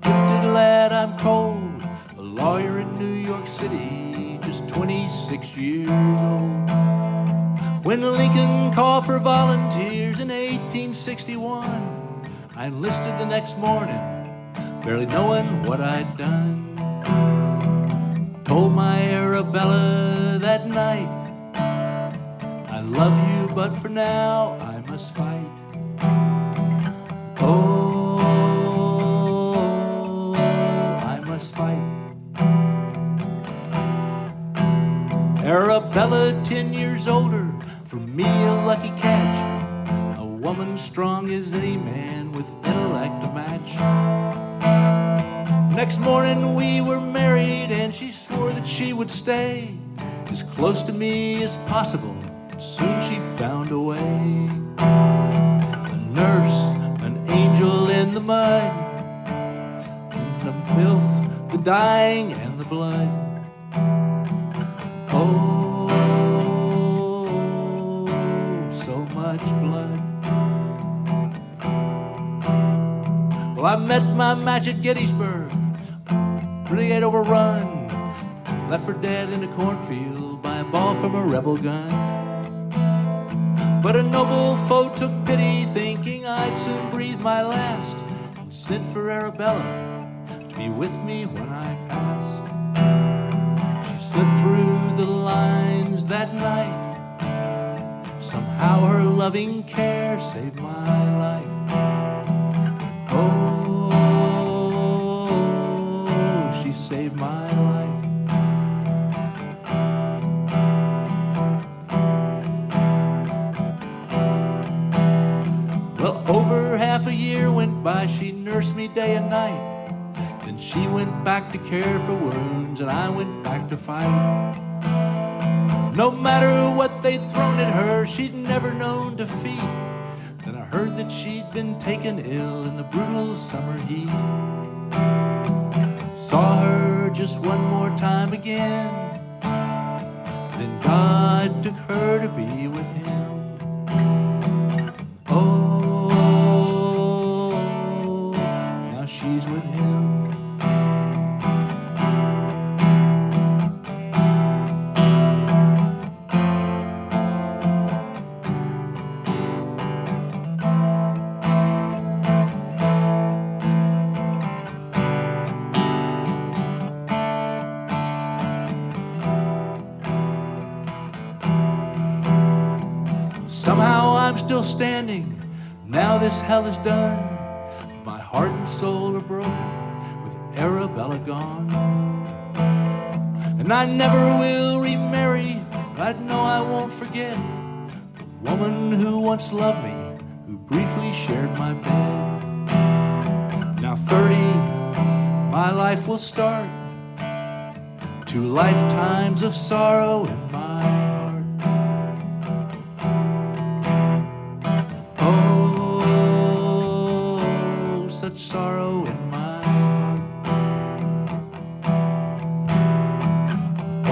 gifted lad I'm told, a lawyer in New York City, just 26 years old. When Lincoln called for volunteers in 1861, I enlisted the next morning, barely knowing what I'd done. Told my Arabella that night, I love you, but for now I must fight. Oh, I must fight. Arabella, 10 years older, for me a lucky catch, a woman strong as any man with intellect to match. Next morning we were married and she swore that she would stay as close to me as possible. Soon she found a way. A nurse, an angel in the mud, the filth, the dying and the blood. Oh, so much blood. Well, I met my match at Gettysburg, brigade overrun, left for dead in a cornfield by a ball from a rebel gun. But a noble foe took pity, thinking I'd soon breathe my last, and sent for Arabella to be with me when I passed. She slipped through the lines that night. Somehow her loving care saved my life. Oh, she saved my life. Well, over half a year went by, she nursed me day and night. Then she went back to care for wounds, and I went back to fight. No matter what they'd thrown at her, she'd never known defeat. Then I heard that she'd been taken ill in the brutal summer heat. Saw her just one more time again. Then God took her to be with him. Oh, now she's with him. Somehow I'm still standing, now this hell is done. My heart and soul are broken, with Arabella gone. And I never will remarry, but I know I won't forget the woman who once loved me, who briefly shared my bed. Now 30, my life will start, 2 lifetimes of sorrow in my heart. Oh, such sorrow in my heart. Oh,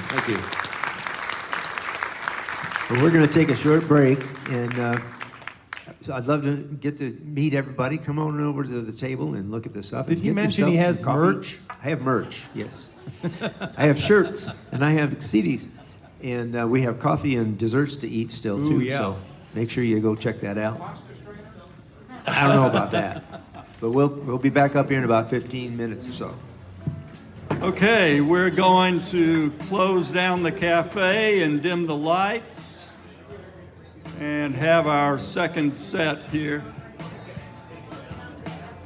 thank you. Well, we're going to take a short break, and so I'd love to get to meet everybody. Come on over to the table and look at this up. Did and he get mention he yourself has some coffee. merch? I have merch, yes. I have shirts, and I have CDs. And we have coffee and desserts to eat still, too. Ooh, yeah. So make sure you go check that out. I don't know about that. But we'll be back up here in about 15 minutes or so. Okay, we're going to close down the cafe and dim the lights and have our second set here.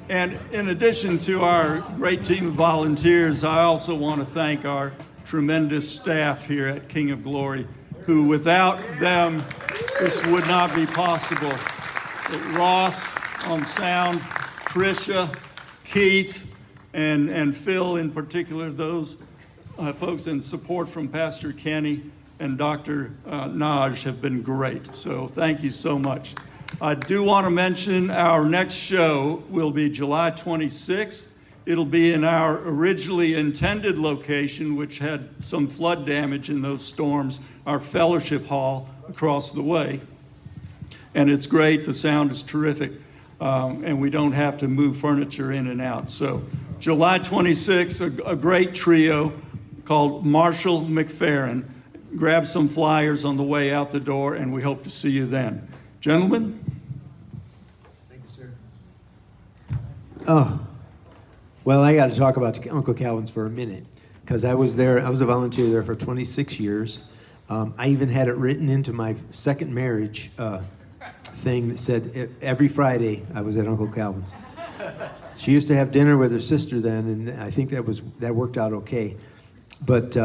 And in addition to our great team of volunteers, I also want to thank our tremendous staff here at King of Glory, who without them, this would not be possible. Ross on sound, Tricia, Keith, and Phil in particular, those folks in support from Pastor Kenny and Dr. Nash have been great. So thank you so much. I do want to mention our next show will be July 26th It'll be in our originally intended location, which had some flood damage in those storms, our fellowship hall across the way. And it's great, the sound is terrific, and we don't have to move furniture in and out. So July 26th, a great trio called Marshall McFerrin. Grab some flyers on the way out the door, and we hope to see you then. Gentlemen? Thank you, sir. Oh, well, I got to talk about Uncle Calvin's for a minute, because I was there. I was a volunteer there for 26 years. I even had it written into my second marriage thing that said every Friday I was at Uncle Calvin's. She used to have dinner with her sister then, and I think that worked out okay. But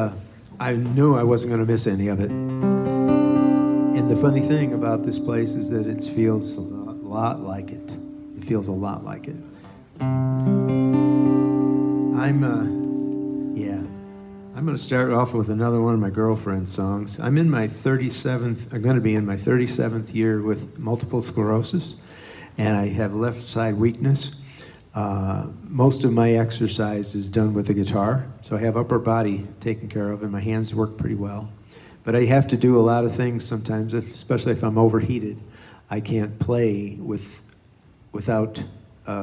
I knew I wasn't going to miss any of it. And the funny thing about this place is that it feels a lot like it. It feels a lot like it. I'm going to start off with another one of my girlfriend's songs. I'm going to be in my 37th year with multiple sclerosis, and I have left side weakness. Most of my exercise is done with the guitar, so I have upper body taken care of, and my hands work pretty well. But I have to do a lot of things sometimes, especially if I'm overheated. I can't play without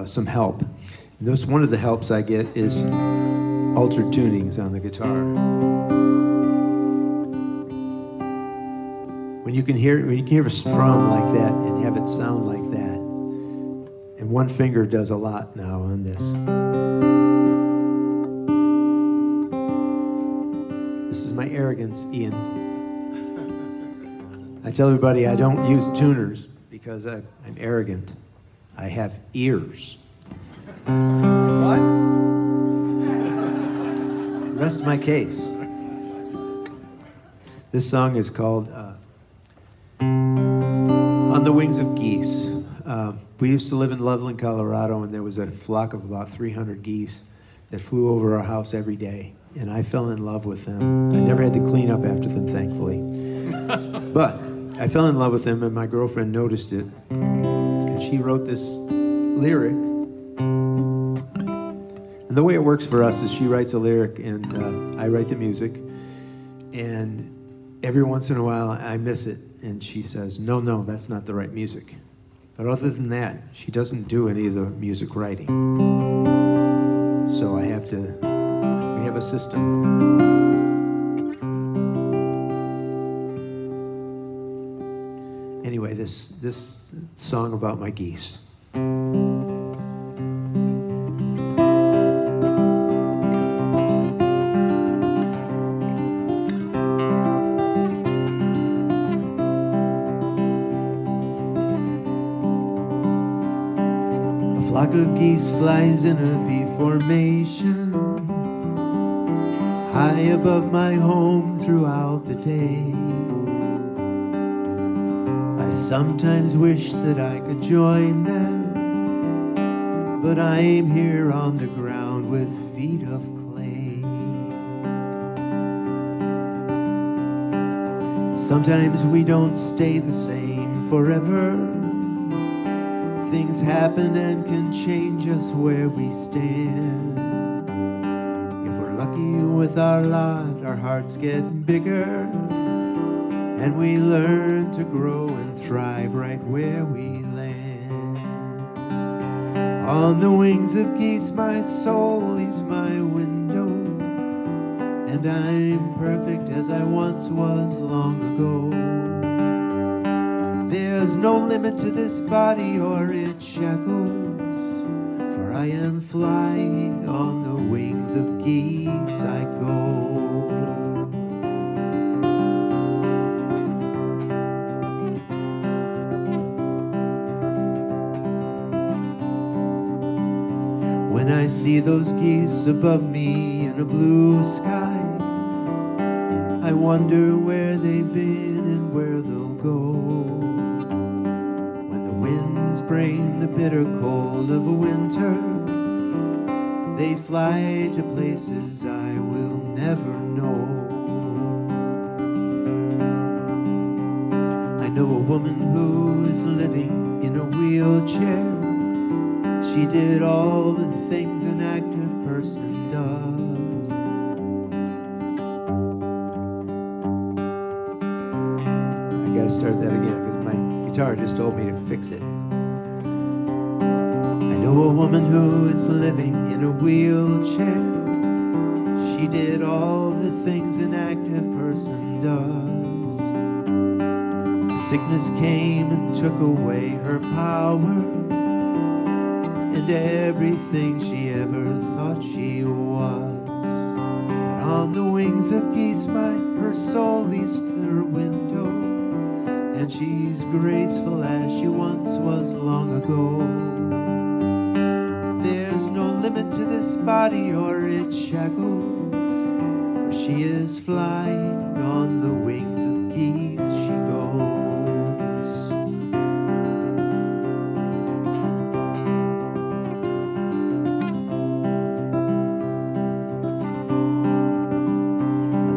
some help. And one of the helps I get is altered tunings on the guitar. When you can hear a strum like that and have it sound like that, and one finger does a lot now on this. This is my arrogance, Ian. I tell everybody I don't use tuners because I'm arrogant. I have ears. What? Rest my case. This song is called On the Wings of Geese. We used to live in Loveland, Colorado, and there was a flock of about 300 geese that flew over our house every day, and I fell in love with them. I never had to clean up after them, thankfully. But I fell in love with them, and my girlfriend noticed it, and she wrote this lyric. And the way it works for us is she writes a lyric, and I write the music, and every once in a while I miss it, and she says, no, that's not the right music. But other than that, she doesn't do any of the music writing. So we have a system. Anyway, this song about my geese. A flock of geese flies in a V formation, high above my home throughout the day. I sometimes wish that I could join them, but I'm here on the ground with feet of clay. Sometimes we don't stay the same forever. Things happen and can change us where we stand. If we're lucky with our lot, our hearts get bigger, and we learn to grow and thrive right where we land. On the wings of geese, my soul leaves my window, and I'm perfect as I once was long ago. There's no limit to this body or its shackles, for I am flying on the wings of geese I go. When I see those geese above me in a blue sky, I wonder where they've been and where they'll go. When the winds bring the bitter cold of a winter, they fly to places I will never know. I know a woman who is living in a wheelchair, She did all the things an active person does. I gotta start that again because my guitar just told me to fix it. I know a woman who is living in a wheelchair. She did all the things an active person does. Sickness came and took away her power and everything she ever thought she was. But on the wings of geese her soul leaves her window, and she's graceful as she once was long ago. There's no limit to this body or its shackles, for she is flying on the wings of geese she goes.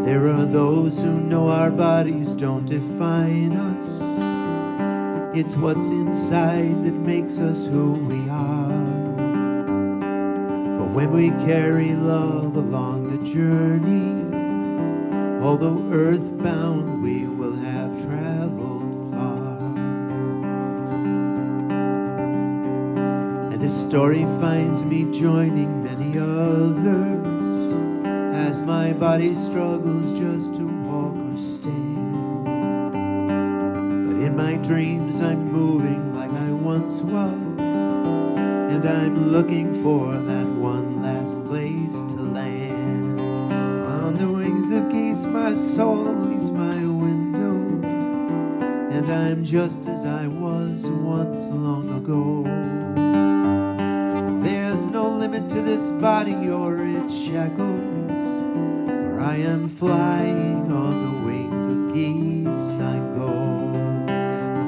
There are those who know our bodies don't define us. It's what's inside that makes us who we are. For when we carry love along the journey, although earthbound we will have traveled far. And this story finds me joining many others as my body struggles just to walk or stand. But in my dreams I'm moving like I once was, and I'm looking for that one last place to land. On the wings of geese my soul leaves my window, and I'm just as I was once long ago. There's no limit to this body or its shackles, I am flying on the wings of geese I go.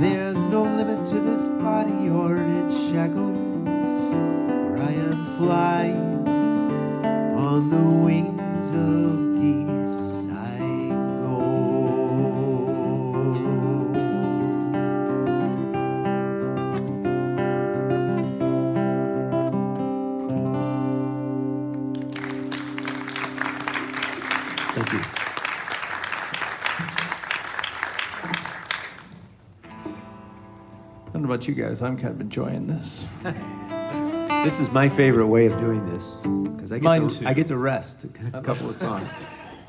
There's no limit to this body or its shackles, for I am flying on the wings of geese I go. Thank you. I don't know about you guys, I'm kind of enjoying this. This is my favorite way of doing this because Mine too. I get to rest a couple of songs.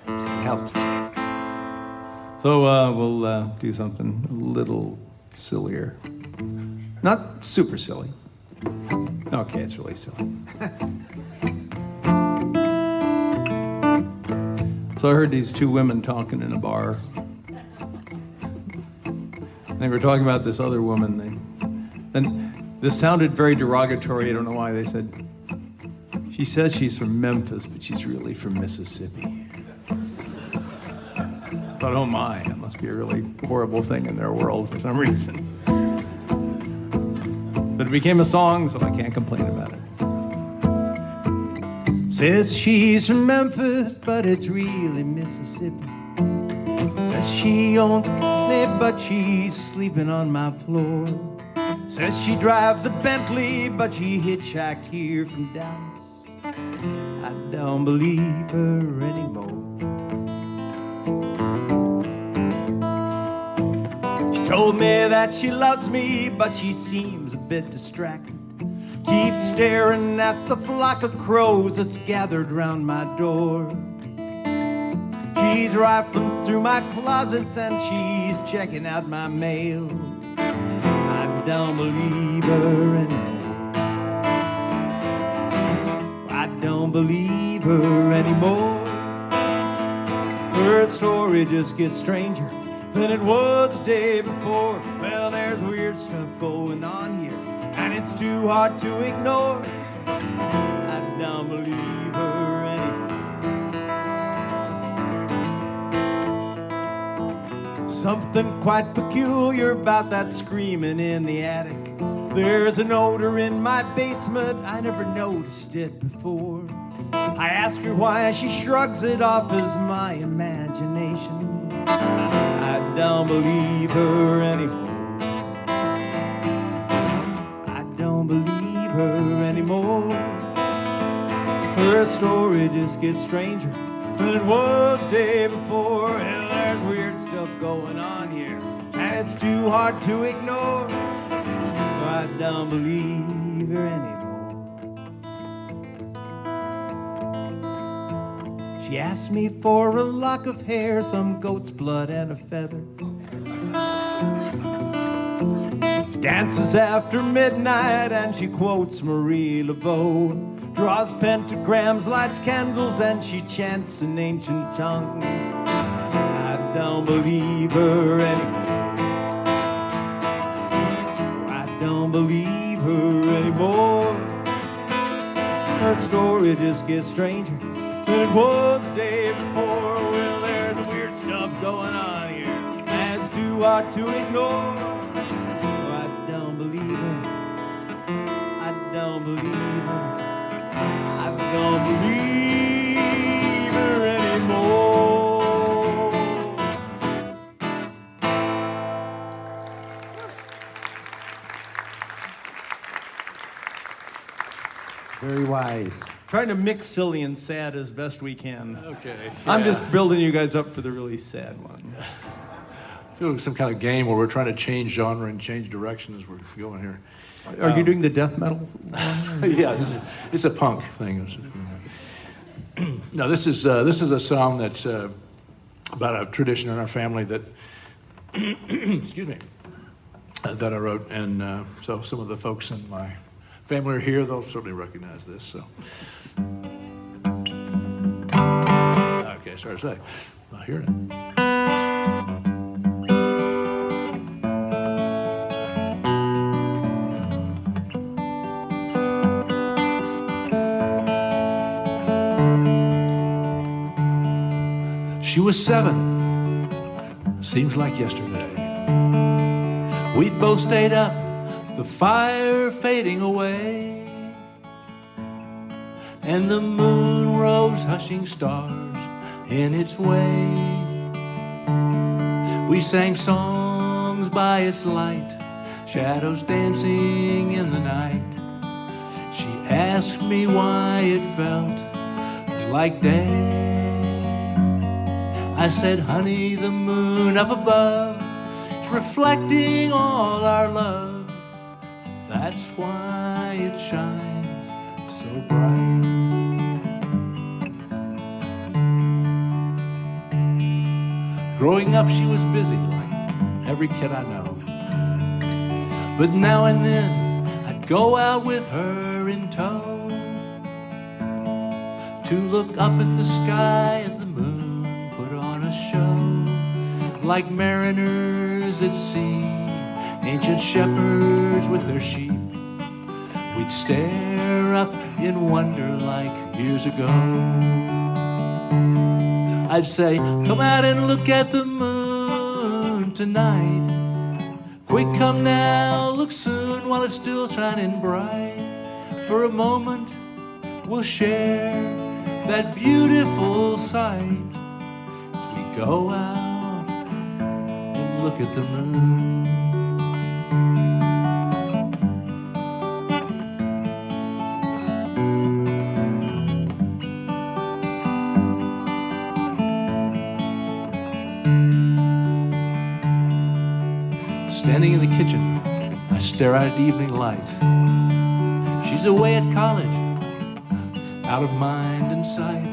It helps. So we'll do something a little sillier. Not super silly. Okay, it's really silly. So I heard these two women talking in a bar. They were talking about this other woman. And this sounded very derogatory. I don't know why. They said, she says she's from Memphis, but she's really from Mississippi. But oh my, that must be a really horrible thing in their world for some reason. But it became a song, so I can't complain about it. Says she's from Memphis, but it's really Mississippi. Says she owns a company, but she's sleeping on my floor. Says she drives a Bentley, but she hitchhiked here from Dallas. I don't believe her anymore. She told me that she loves me, but she seems a bit distracted. Keeps staring at the flock of crows that's gathered round my door. She's rifling through my closets and she's checking out my mail. I don't believe her anymore. I don't believe her anymore. Her story just gets stranger than it was the day before. Well, there's weird stuff going on here, and it's too hard to ignore. I don't believe her anymore. Something quite peculiar about that screaming in the attic. There's an odor in my basement, I never noticed it before. I ask her why, she shrugs it off as my imagination. I don't believe her anymore. I don't believe her Her story just gets stranger than it was the day before. Hell, there's weird stuff going on here, and it's too hard to ignore. I don't believe her anymore. She asked me for a lock of hair, some goat's blood and a feather. She dances after midnight and she quotes Marie Laveau. Draws pentagrams, lights candles, and she chants in ancient tongues. I don't believe her anymore. I don't believe her anymore. Her story just gets stranger than it was the day before. Well, there's weird stuff going on here, and it's too hard to ignore. Oh, I don't believe her. I don't believe her. I don't believe her anymore. Very wise. Trying to mix silly and sad as best we can. Okay. I'm just building you guys up for the really sad one. Doing some kind of game where we're trying to change genre and change direction as we're going here. Are you doing the death metal one? Yeah, it's a punk thing. No, this is a song that's about a tradition in our family that, excuse me, that I wrote, and so some of the folks in my family are here. They'll certainly recognize this. So, okay, sorry to say, not hearing it. She was 7, seems like yesterday. We'd both stayed up, the fire fading away, and the moon rose hushing stars in its way. We sang songs by its light, shadows dancing in the night. She asked me why it felt like day. I said, honey, the moon up above is reflecting all our love. That's why it shines so bright. Growing up, she was busy like every kid I know. But now and then, I'd go out with her in tow to look up at the sky as the moon put on a show. Like mariners at sea, ancient shepherds with their sheep, we'd stare up in wonder like years ago. I'd say, come out and look at the moon tonight. Quick, come now, look soon while it's still shining bright. For a moment, we'll share that beautiful sight as we go out and look at the moon. Standing in the kitchen, I stare out at the evening light. She's away at college, out of mind and sight.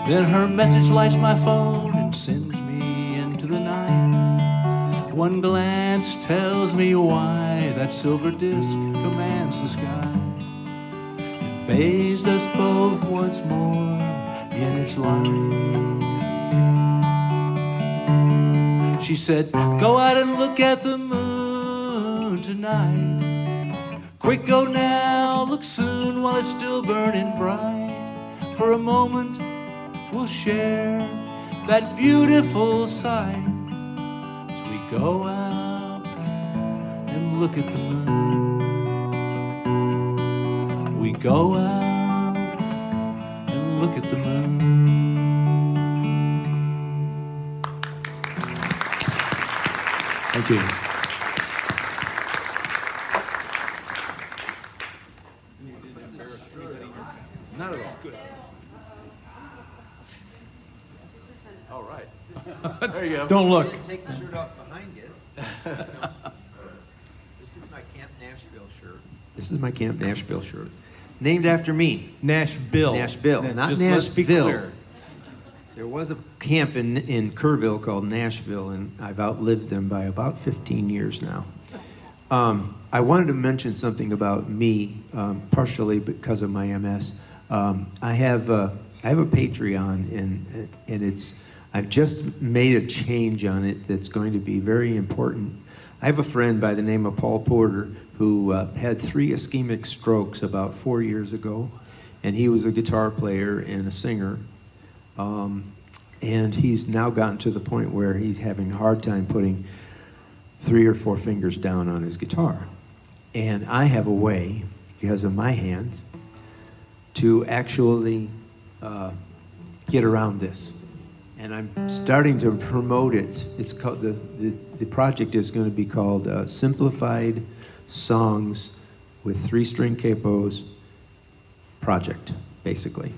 Then her message lights my phone and sends me into the night. One glance tells me why that silver disc commands the sky. It bathes us both once more in its light. She said, go out and look at the moon tonight. Quick, go now, look soon while it's still burning bright. For a moment, we'll share that beautiful sight as we go out and look at the moon. We go out and look at the moon. Thank you. Don't look. Take the shirt off behind it. This is my Camp Nashville shirt. This is my Camp Nashville shirt. Named after me. Nashville. Nashville, not Just let's be Nashville. clear. There was a camp in Kerrville called Nashville, and I've outlived them by about 15 years now. I wanted to mention something about me, partially because of my MS. I have a Patreon, and I've just made a change on it that's going to be very important. I have a friend by the name of Paul Porter who had 3 ischemic strokes about 4 years ago, and he was a guitar player and a singer. And he's now gotten to the point where he's having a hard time putting 3 or 4 fingers down on his guitar. And I have a way, because of my hands, to actually get around this. And I'm starting to promote it. It's called, the project is going to be called Simplified Songs with 3-String Capos Project, basically.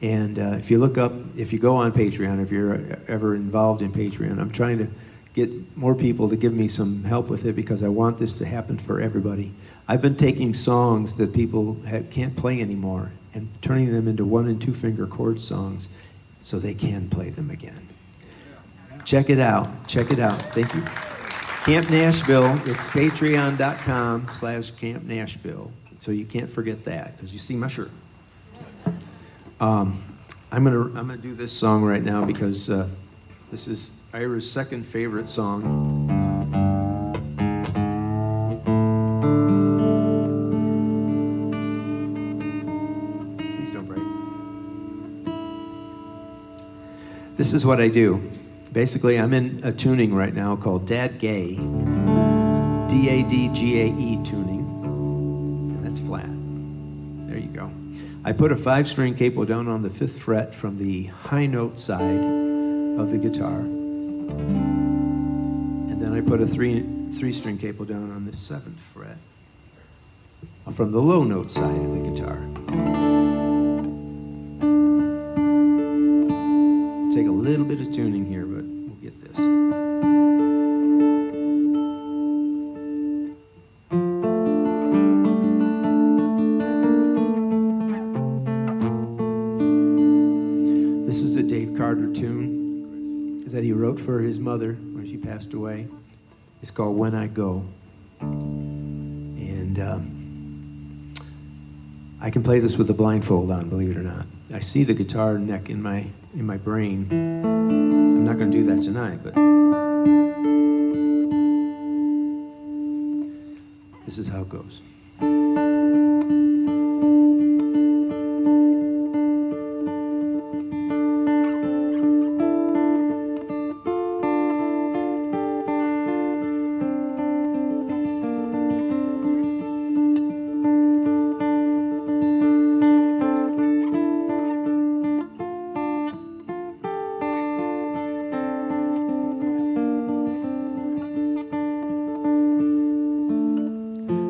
And if you go on Patreon, if you're ever involved in Patreon, I'm trying to get more people to give me some help with it because I want this to happen for everybody. I've been taking songs that people can't play anymore and turning them into 1- and 2-finger chord songs so they can play them again. Check it out. Check it out. Thank you. Camp Nashville, it's patreon.com/Camp Nashville. So you can't forget that because you see my shirt. I'm gonna do this song right now because this is Ira's second favorite song. Please don't break. This is what I do. Basically, I'm in a tuning right now called DADGAE, DADGAE tuning, and that's flat. There you go. I put a 5-string capo down on the 5th fret from the high note side of the guitar. And then I put a 3-string capo down on the 7th fret from the low note side of the guitar. Take a little bit of tuning here, but we'll get this. Tune that he wrote for his mother when she passed away. It's called When I Go. And I can play this with the blindfold on, believe it or not. I see the guitar neck in my brain. I'm not going to do that tonight, but this is how it goes.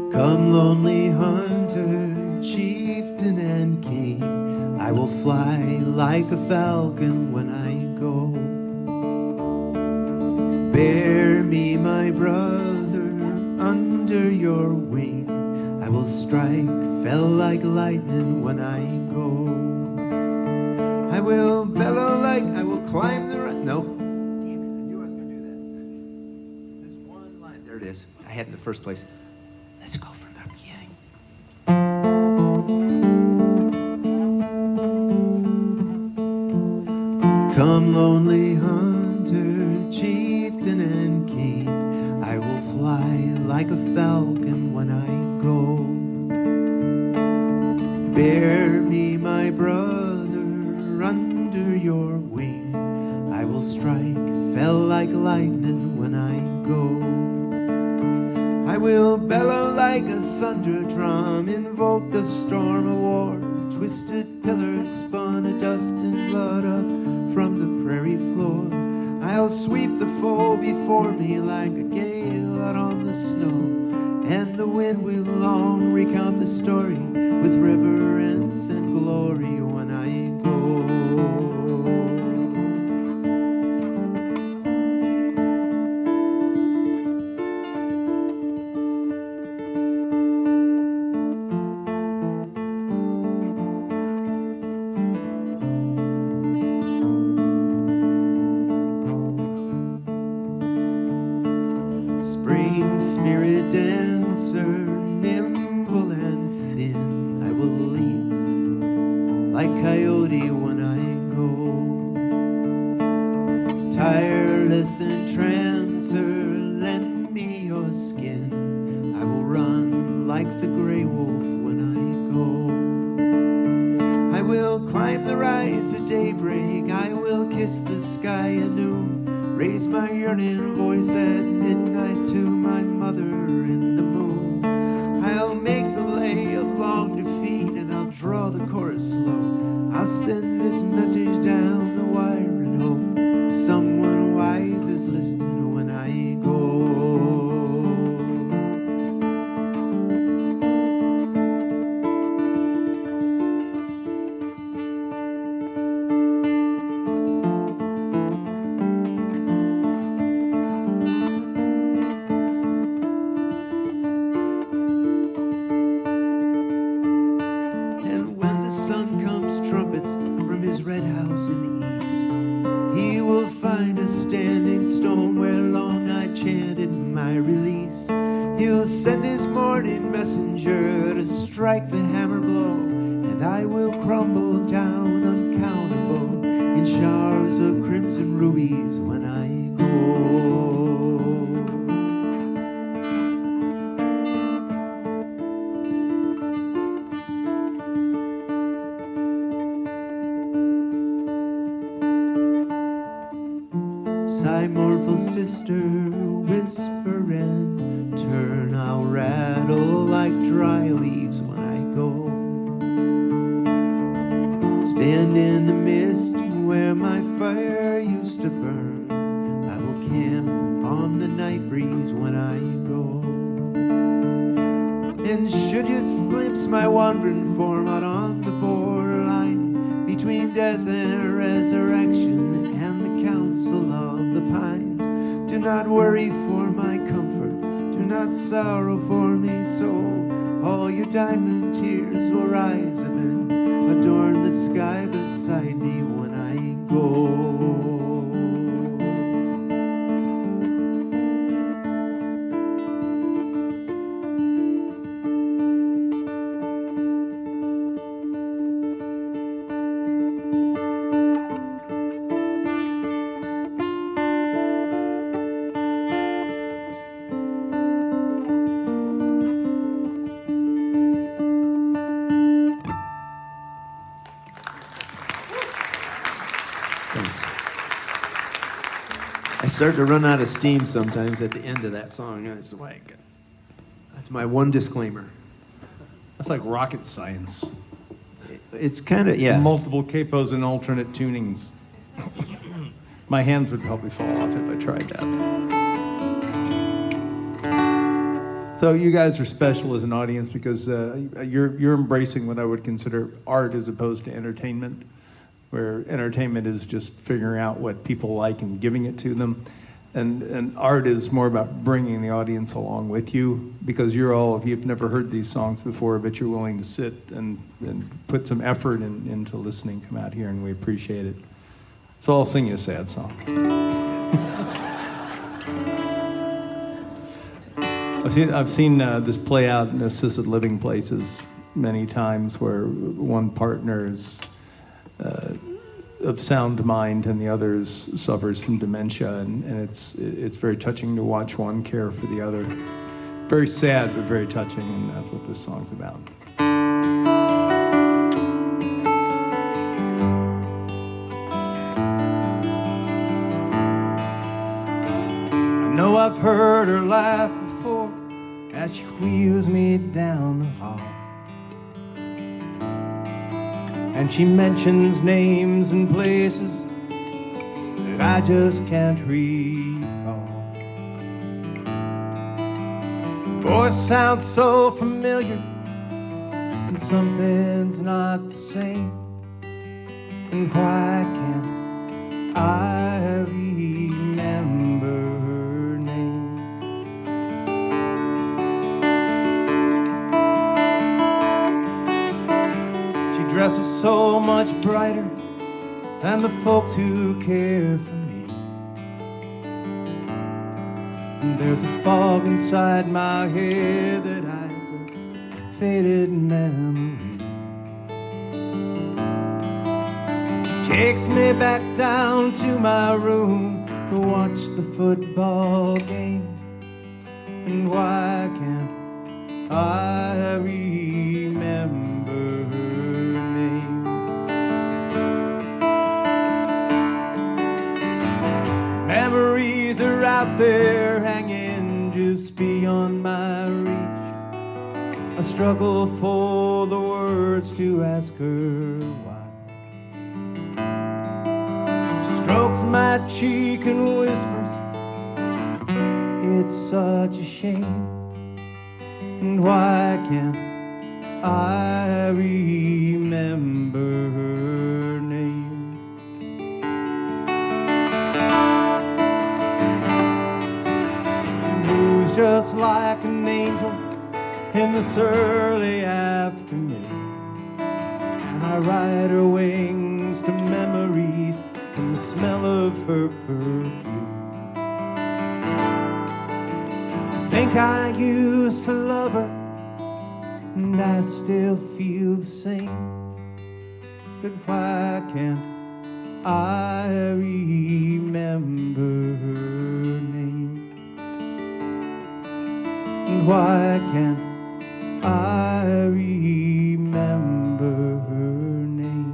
Come, lonely hunter, chieftain and king, I will fly like a falcon when I go. Bear me, my brother, under your wing, I will strike fell like lightning when I go. I will bellow like, I will climb the no. Damn it, I knew I was going to do that. This one line, there it is. I had it in the first place. Let's go from the beginning. Come, lonely hunter, chieftain and king, I will fly like a falcon when I go. Bear me, my brother, under your wing, I will strike fell like lightning when I go. I will bellow like a thunder drum, invoke the storm of war. Twisted pillars spun of dust and blood up from the prairie floor. I'll sweep the foe before me like a gale out on the snow, and the wind will long recount the story with reverence and glory when I go. spring spirit dancer, nimble and thin, I will leap like coyote when I go. Tireless entrancer, lend me your skin, I will run like the gray wolf when I go. I will climb the rise of daybreak, I will kiss the sky anew, raise my yearning voice at midnight to my mother in the moon. I'll make the lay of long defeat and I'll draw the chorus slow. I'll send this message down the wire and hope someone wise is listening when I go. Messenger to strike the hammer blow, and I will crumble down uncountable in showers of crimson rubies when I go. Sigh, mournful sister, whisper and turn, I'll rattle like dry leaves when I go. Stand in the mist where my fire used to burn, I will camp on the night breeze when I go. And should you glimpse my wandering form out on the borderline between death and resurrection and the council of the pines, do not worry for my comfort, do not sorrow for me so. All your diamond tears will rise up and adorn the sky beside me when I go. I start to run out of steam sometimes at the end of that song. That's like, that's my one disclaimer. That's like rocket science. It's kind of, yeah. Multiple capos and alternate tunings. My hands would probably fall off if I tried that. So you guys are special as an audience because you're embracing what I would consider art as opposed to entertainment, where entertainment is just figuring out what people like and giving it to them. And art is more about bringing the audience along with you, because you've never heard these songs before, but you're willing to sit and put some effort into listening, come out here, and we appreciate it. So I'll sing you a sad song. I've seen this play out in assisted living places many times, where one partner is of sound mind and the other suffers from dementia, and it's very touching to watch one care for the other. Very sad, but very touching, and that's what this song's about. I know I've heard her laugh before as she wheels me down the hall, and she mentions names and places that I just can't recall. Voice sounds so familiar, and something's not the same. And why can't I remember her name? She dresses so much brighter than the folks who care for me, And there's a fog inside my head that hides a faded memory. Takes me back down to my room to watch the football game. And why can't I remember her name? Memories are out there hanging just beyond my reach. I struggle for the words to ask her why. She strokes my cheek and whispers, it's such a shame. And why can't I remember her name? Moves just like an angel in this early afternoon, and I ride her wings to memories and the smell of her perfume. I think I used to love her, and I still feel the same. But why can't I remember her name? And why can't I remember her name?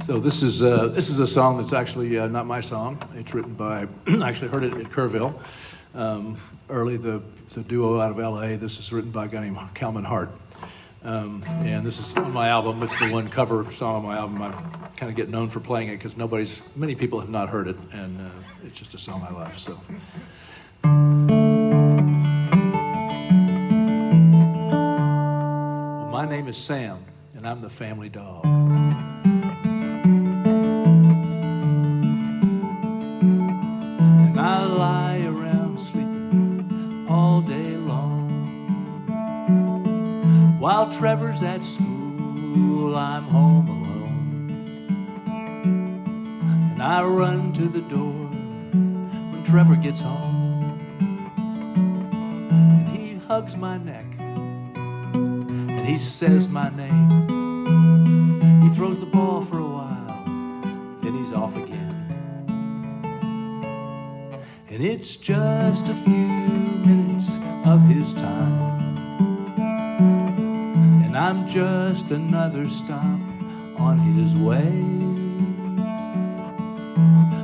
So this is a song that's actually not my song. It's written by, I actually heard it at Kerrville. Early, the duo out of LA. This is written by a guy named Calvin Hart. And this is on my album. It's the one cover song on my album. I kind of get known for playing it because many people have not heard it, and it's just a song I love. So. Well, my name is Sam, and I'm the family dog. And I lie around sleeping all day long. While Trevor's at school, I'm home alone. And I run to the door when Trevor gets home. And he hugs my neck, and he says my name. He throws the ball for a while, then he's off again. And it's just a few minutes of his time, and I'm just another stop on his way.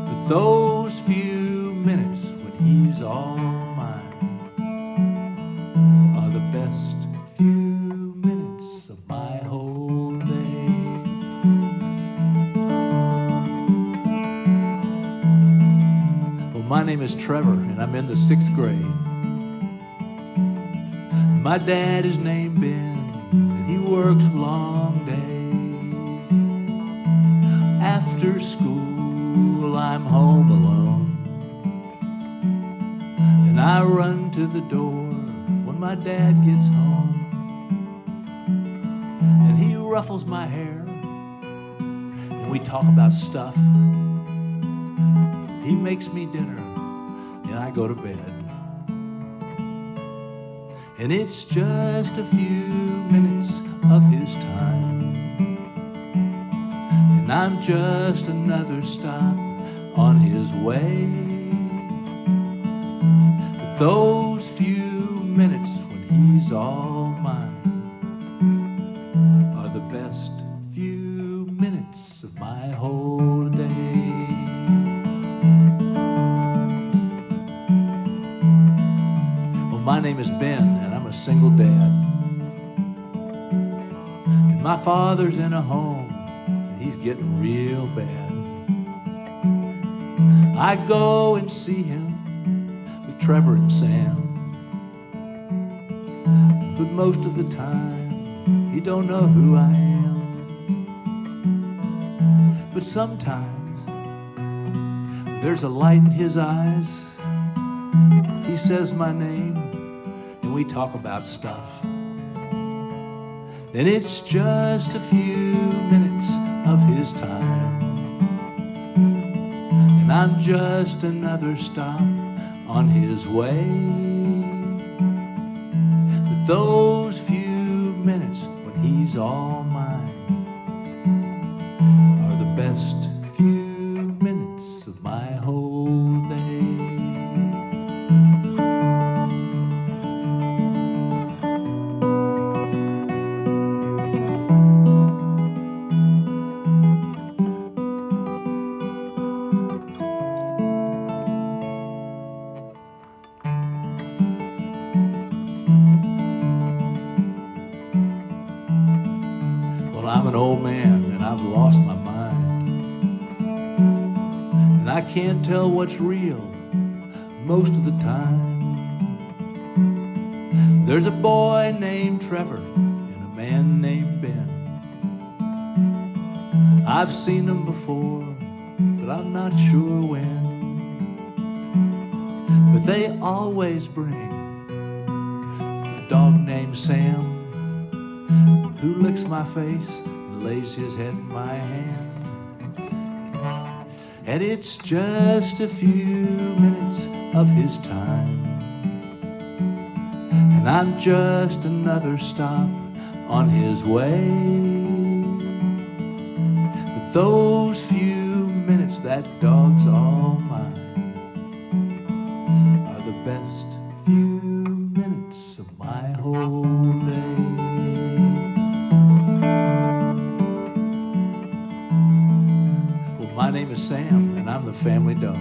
But those few minutes when he's all mine are the best few minutes of my whole day. Well, my name is Trevor, and I'm in the 6th grade. My dad is named Ben. He works long days. After school, I'm home alone, and I run to the door when my dad gets home. And he ruffles my hair, and we talk about stuff. He makes me dinner, and I go to bed. And it's just a few minutes of his time, and I'm just another stop on his way. But those few minutes when he's all mine are the best few minutes of my whole day. Well, my name is Ben, and I'm a single dad. And my father's in a home, and he's getting real bad. I go and see him with Trevor and Sam, but most of the time he don't know who I am. But sometimes there's a light in his eyes. He says my name, and we talk about stuff. and it's just a few minutes of his time. And I'm just another stop on his way. But those few minutes when he's all mine are the best few minutes of my whole day. I'm an old man and I've lost my mind, and I can't tell what's real most of the time. There's a boy named Trevor and a man named Ben. I've seen them before, but I'm not sure when. But they always bring a dog named Sam, who licks my face and lays his head in my hand. And it's just a few minutes of his time, and I'm just another stop on his way. But those few minutes, that dog's all mine, are the best few minutes of my whole day. My name is Sam, and I'm the family dog.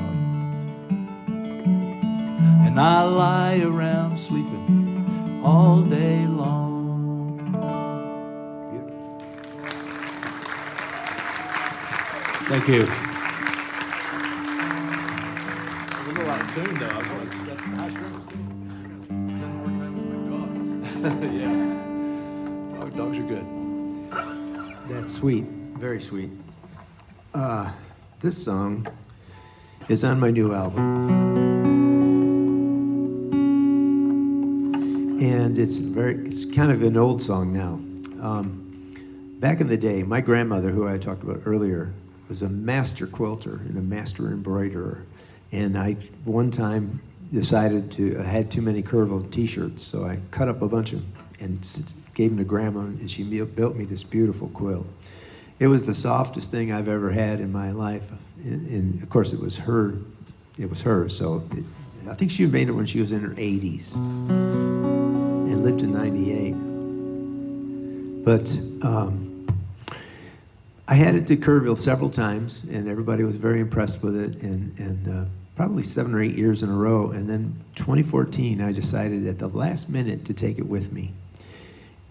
And I lie around sleeping all day long. Beautiful. Thank you. A little out of tune, though. I was like, that's high strings. Yeah. Dogs are good. That's sweet, very sweet. This song is on my new album, and it's kind of an old song now. Back in the day, my grandmother, who I talked about earlier, was a master quilter and a master embroiderer, and I one time decided I had too many Kerrville t-shirts, so I cut up a bunch of them and gave them to Grandma, and she built me this beautiful quilt. It was the softest thing I've ever had in my life, and of course it was her. So I think she made it when she was in her 80s and lived to 98. But I had it to Kerrville several times, and everybody was very impressed with it, and probably 7 or 8 years in a row. And then 2014, I decided at the last minute to take it with me.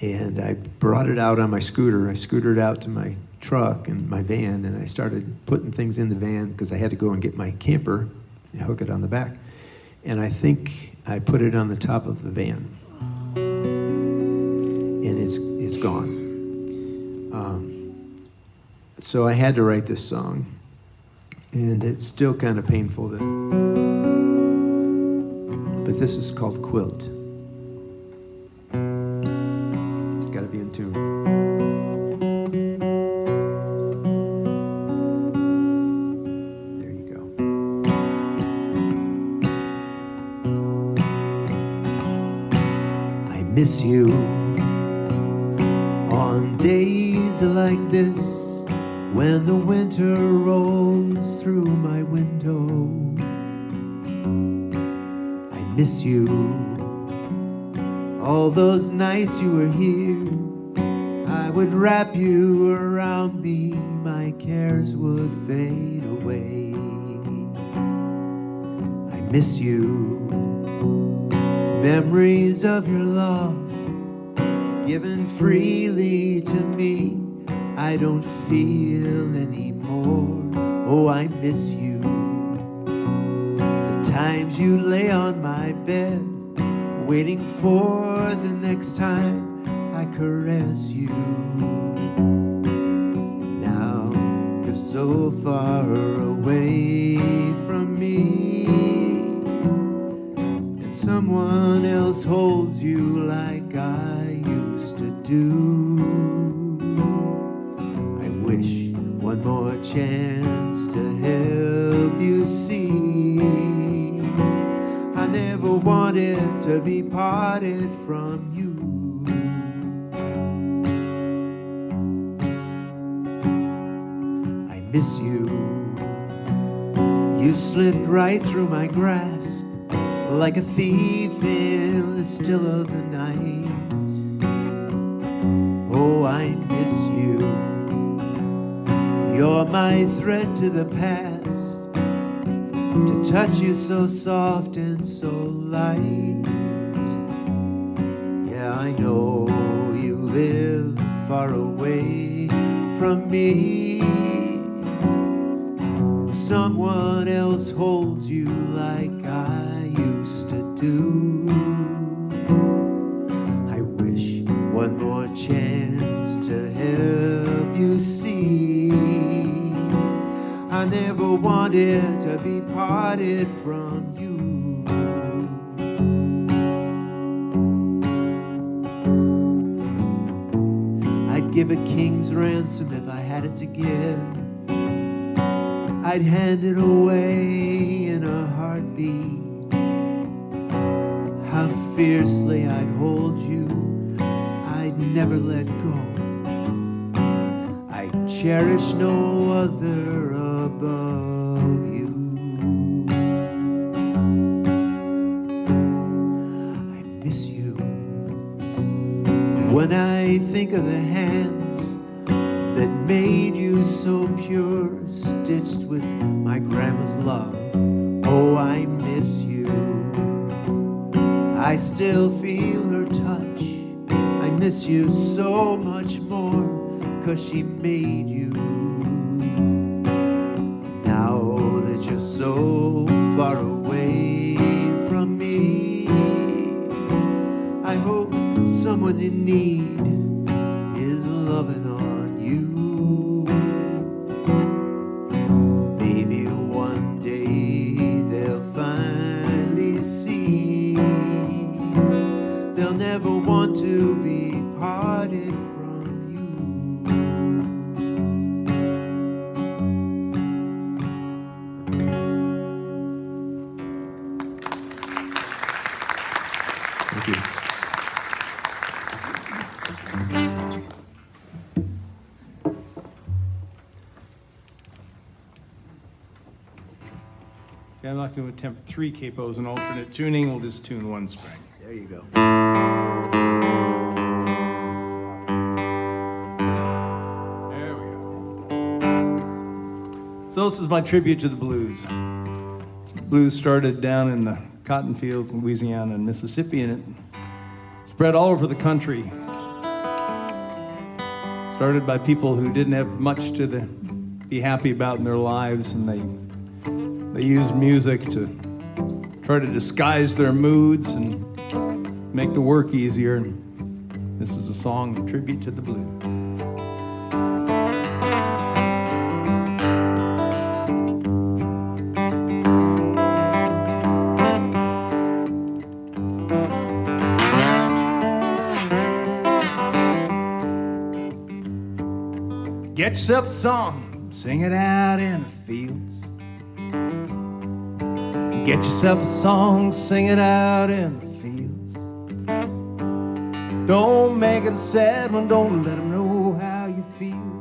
And I brought it out on my scooter. I scootered out to my truck and my van, and I started putting things in the van because I had to go and get my camper and hook it on the back. And I think I put it on the top of the van, and it's gone. So I had to write this song, and it's still kind of painful but this is called Quilt. It's got to be in tune. There you go. I miss you on days like this, when the winter rolls through my window. I miss you all those nights you were here. I would wrap you around me, my cares would fade away. I miss you, memories of your love given freely to me. I don't feel anymore. Oh, I miss you. The times you lay on my bed, waiting for the next time I caress you. Now you're so far away from me, someone else holds you like I used to do. chance to help you see. I never wanted to be parted from you. I miss you. You slipped right through my grasp like a thief in the still of the night. Oh, I miss you. You're my thread to the past, to touch you so soft and so light. Yeah, I know you live far away from me. Someone else holds you like I used to do. I wish one more chance to help you see. I never wanted to be parted from you. I'd give a king's ransom if I had it to give. I'd hand it away in a heartbeat. How fiercely I'd hold you, I'd never let go. I cherish no other above you. I miss you. When I think of the hands that made you so pure, stitched with my grandma's love, oh, I miss you. I still feel her touch. I miss you so much more, 'cause she made you. Now that you're so far away from me, I hope someone in need is loving on you. Maybe one day they'll finally see they'll never want to be parted from you. Thank you. Okay, I'm not going to attempt 3 capos in alternate tuning. We'll just tune 1 string. There you go. There we go. So this is my tribute to the blues. Blues started down in the cotton fields in Louisiana and Mississippi, and it spread all over the country. Started by people who didn't have much to be happy about in their lives, and they used music to try to disguise their moods and make the work easier. This is a song, a tribute to the blues. Get yourself a song, sing it out in the fields. Get yourself a song, sing it out in the fields. Don't make it a sad one, don't let them know how you feel.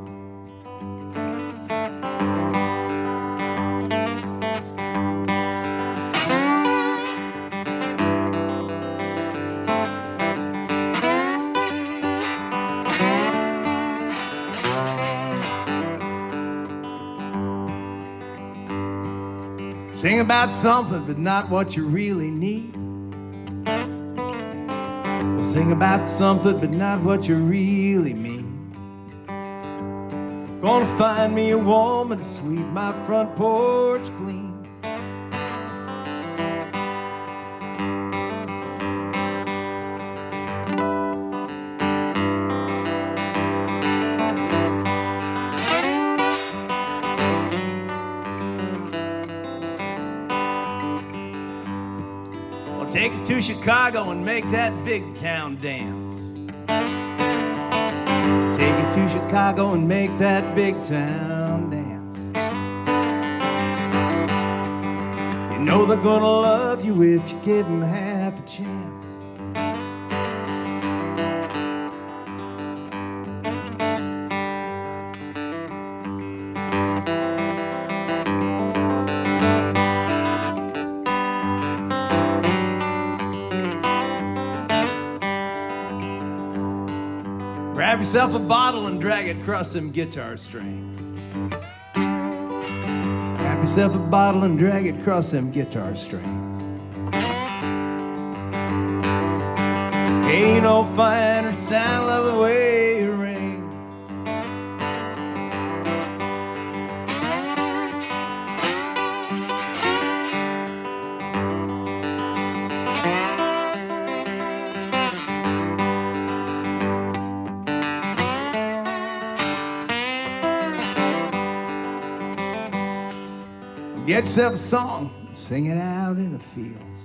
Sing about something, but not what you really need. Well, sing about something, but not what you really mean. Gonna find me a woman to sweep my front porch clean. Take it to Chicago and make that big town dance. Take it to Chicago and make that big town dance. know they're gonna love you if you give them half a chance. Grab yourself a bottle and drag it across them guitar strings. Grab yourself a bottle and drag it across them guitar strings. Ain't no finer sound of the way you ring. Get yourself a song, sing it out in the fields.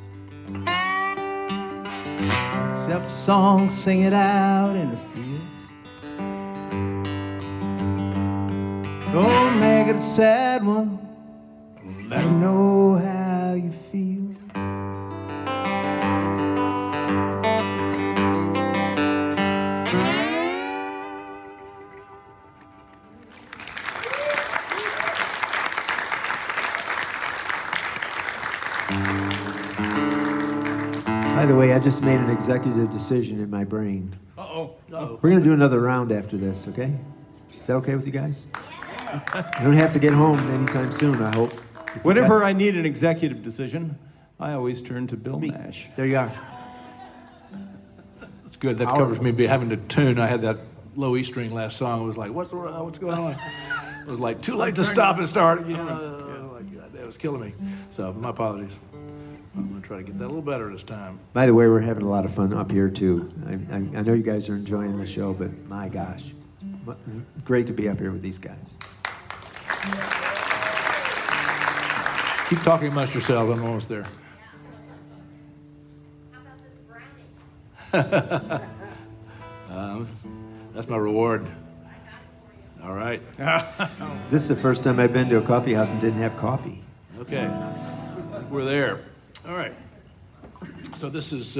Get yourself a song, sing it out in the fields. Don't make it a sad one, let them know how you feel. By the way, I just made an executive decision in my brain. Uh-oh. We're going to do another round after this, okay? Is that okay with you guys? You don't have to get home anytime soon, I hope. Whenever I need an executive decision, I always turn to Bill Nash. There you are. It's good. That covers me having to tune. I had that low E string last song. It was like, what's going on? It was like, too late to stop and start. You know, like, God, that was killing me. So my apologies. I'm going to try to get that a little better this time. By the way, we're having a lot of fun up here, too. I know you guys are enjoying the show, but my gosh, great to be up here with these guys. Keep talking amongst yourselves. I'm almost there. How about those brownies? That's my reward. All right. This is the first time I've been to a coffee house and didn't have coffee. Okay. I think we're there. All right. So this is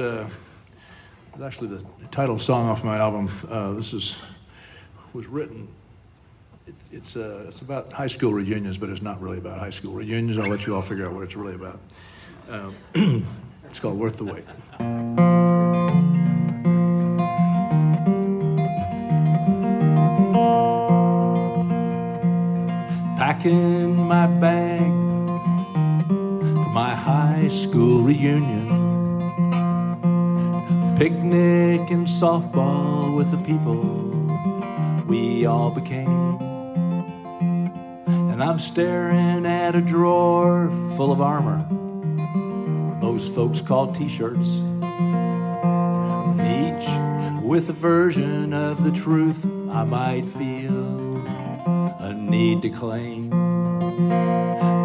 actually the title song off my album. Was written. It's about high school reunions, but it's not really about high school reunions. I'll let you all figure out what it's really about. It's called Worth the Wait. Packing my bag for my high school reunion, picnic and softball with the people we all became. And I'm staring at a drawer full of armor most folks call t-shirts, each with a version of the truth I might feel a need to claim.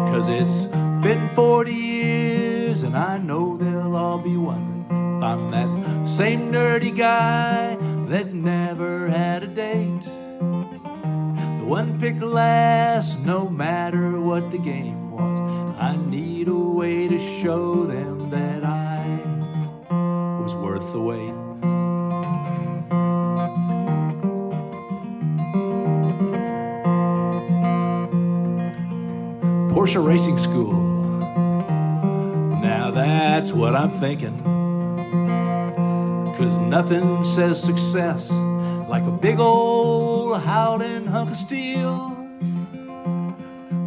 'Cause it's been 40 years and I know they'll all be wondering if I'm that same nerdy guy that never had a date, the one picked last no matter what the game was. I need a way to show them that I was worth the wait. Porsche Racing School, now that's what I'm thinking. 'Cause nothing says success like a big old howling hunk of steel.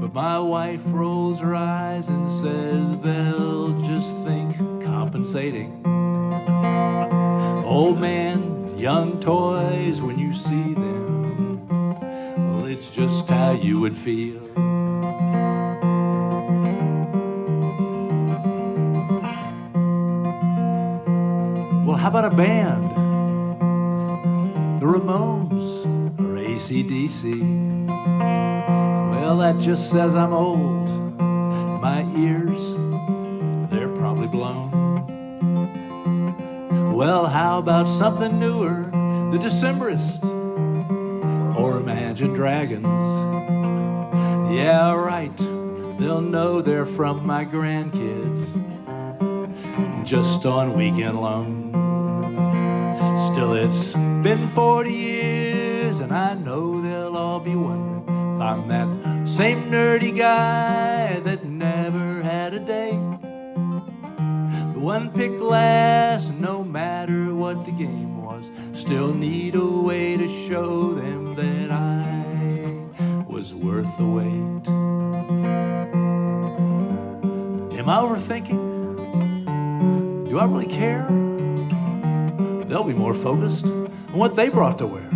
But my wife rolls her eyes and says they'll just think compensating. Old man, young toys, when you see them, well, it's just how you would feel. Well, how about a band? The Ramones or AC/DC? Well, that just says I'm old. My ears, they're probably blown. Well, how about something newer? The Decemberists or Imagine Dragons? Yeah, right. they'll know they're from my grandkids, just on weekend loan. Still, it's been 40 years, and I know they'll all be wondering if I'm that same nerdy guy that never had a date. The one picked last, no matter what the game was, still need a way to show them that I was worth the wait. Am I overthinking? Do I really care? They'll be more focused on what they brought to wear.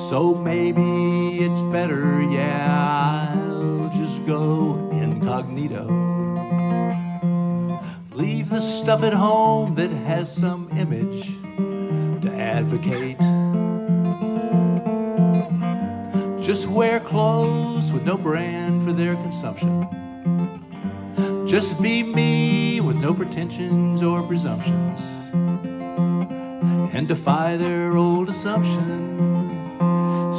So maybe it's better, yeah, I'll just go incognito. Leave the stuff at home that has some image to advocate. Just wear clothes with no brand for their consumption. Just be me with no pretensions or presumptions, and defy their old assumptions.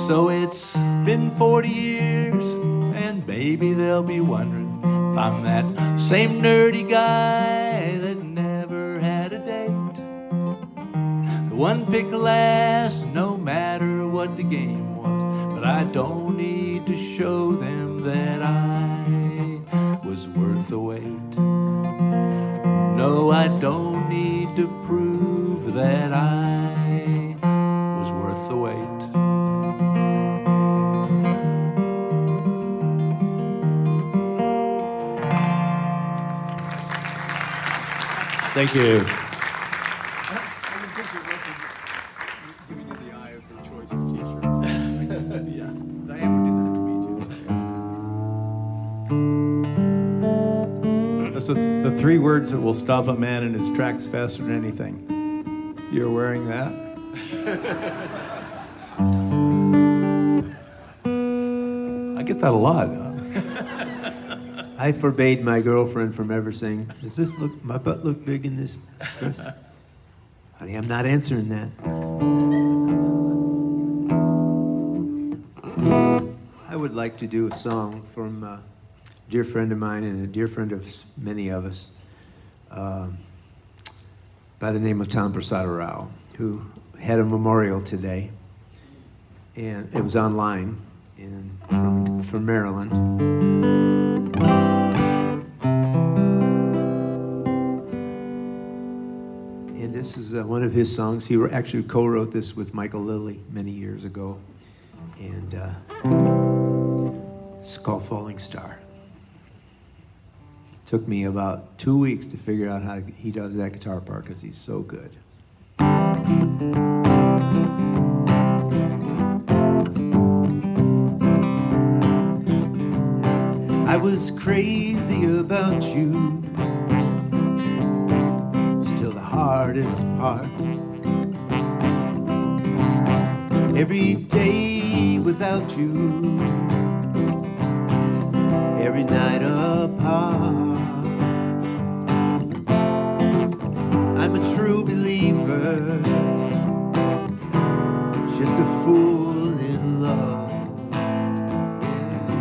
So it's been 40 years, and maybe they'll be wondering if I'm that same nerdy guy that never had a date. The one picked last, no matter what the game was, but I don't need to show them that I was worth the wait. No, I don't need to prove that I was worth the wait. Thank you. That's the three words that will stop a man in his tracks faster than anything. You're wearing that? I get that a lot. I forbade my girlfriend from ever saying, "Does this look, my butt look big in this dress?" Honey, I'm not answering that. I would like to do a song from a dear friend of mine and a dear friend of many of us, by the name of Tom Prasada Rao, who had a memorial today, and it was online from Maryland. And this is one of his songs. He actually co-wrote this with Michael Lilly many years ago, and it's called Falling Star. Took me about 2 weeks to figure out how he does that guitar part because he's so good. I was crazy about you, still the hardest part. Every day without you, every night apart. I'm a true believer, just a fool in love. Yeah.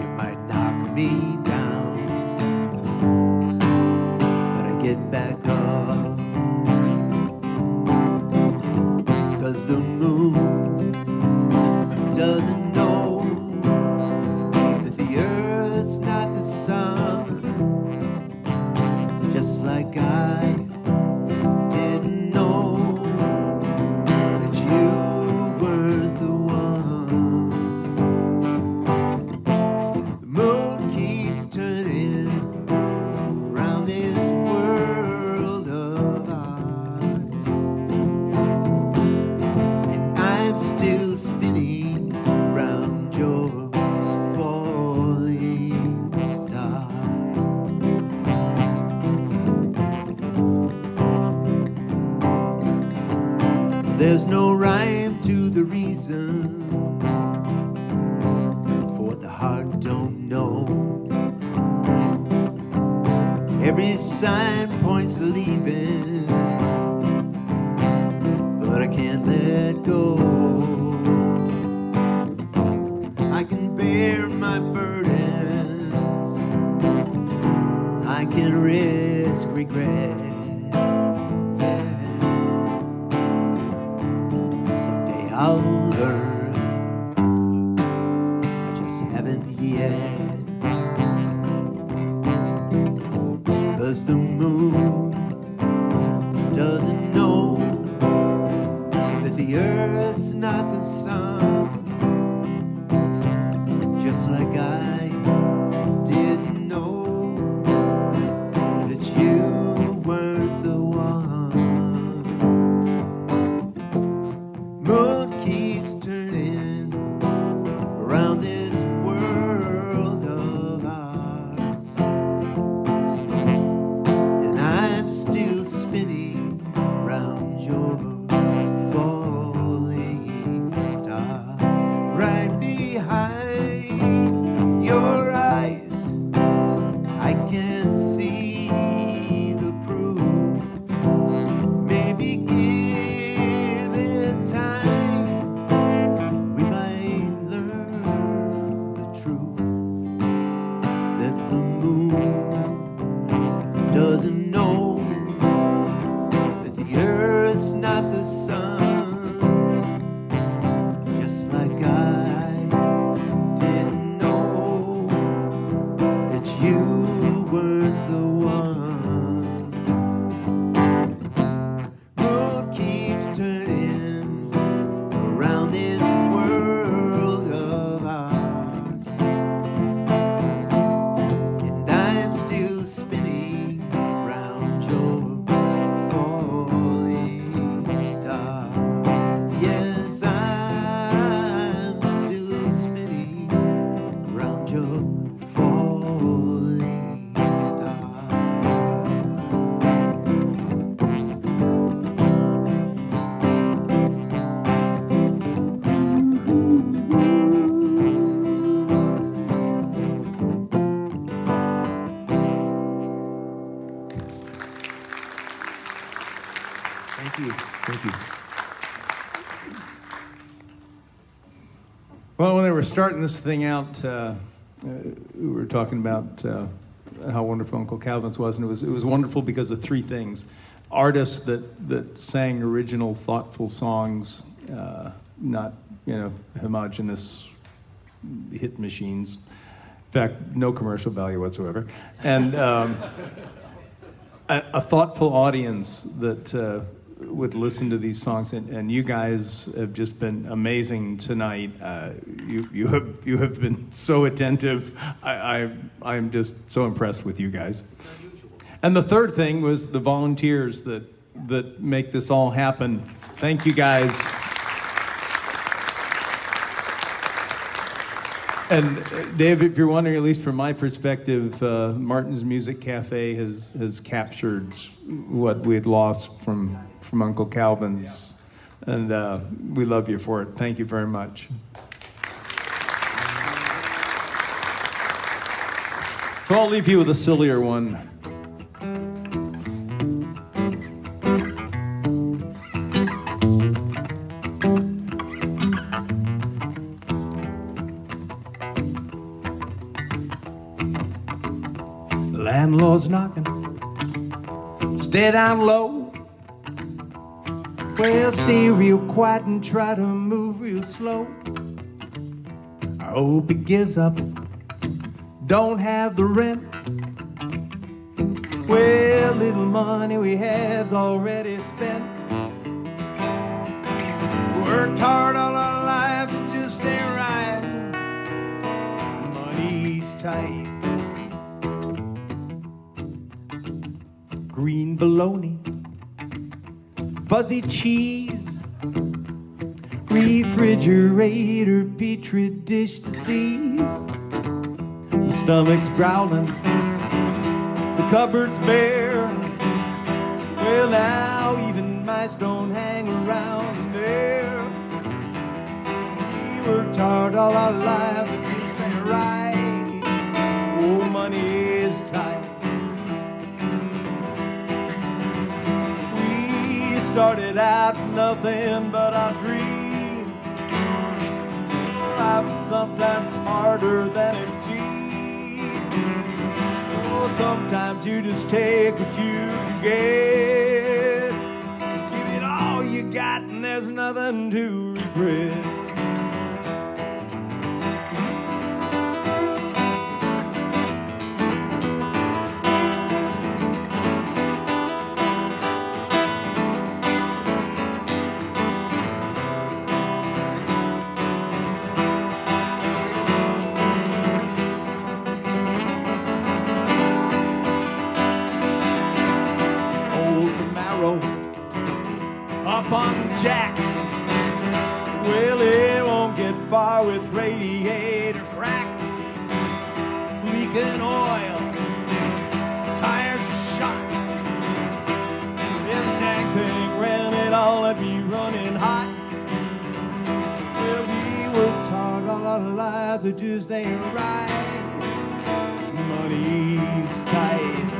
You might knock me down, but I get back up. 'Cause the moon doesn't know that the earth's not the sun, just like I didn't know that you weren't the one. The moon keeps turning around this world of ours, and I'm still spinning around your falling star. There's no rhyme to the reason for what the heart don't know. Every sign points to leaving, but I can't let go. regret. Yeah. Someday I'll learn, I just haven't yet. 'Cause the moon doesn't know that the earth's not the sun, just like I didn't know that you weren't the one. Moon keeps turning around this world of ours, and I'm still spinning round your falling star. Right behind your eyes, I can see the proof. Maybe give it time, we might learn the truth, that the moon doesn't know that the earth's not the sun, just like I didn't know that you weren't the one. Moon keeps turning around this world of ours, and I'm still spinning round your falling star. Yes, I'm still spinning round your falling star. Thank you. Thank you. Well, when they were starting this thing out, we were talking about how wonderful Uncle Calvin's was, and it was wonderful because of three things: artists that sang original, thoughtful songs, not homogenous hit machines. In fact, no commercial value whatsoever, and a thoughtful audience that would listen to these songs, and you guys have just been amazing tonight. You have been so attentive. I'm just so impressed with you guys. And the third thing was the volunteers that make this all happen. Thank you guys. And Dave, if you're wondering, at least from my perspective, Martin's Music Cafe has captured what we had lost from Uncle Calvin's, and we love you for it. Thank you very much. So I'll leave you with a sillier one. Landlord's knocking, stay down low. Well, stay real quiet and try to move real slow. I hope he gives up, don't have the rent. Well, little money we had's already spent. Worked hard all our lives, it just ain't right. Money's tight. Green bologna, fuzzy cheese, refrigerator, petri dish disease. The stomach's growling, the cupboard's bare. Well, now even mice don't hang around there. We worked hard all our lives, it just ain't right. Oh, money is tight. Started out nothing but a dream. Life was sometimes harder than it seemed. Oh, sometimes you just take what you can get. Give it all you got and there's nothing to regret. Up on the jacks. Well, it won't get far with radiator cracks. It's leaking oil, tires are shot. This dang thing ran it all and be running hot. Well, we worked hard all our lives, it just ain't right. Money's tight.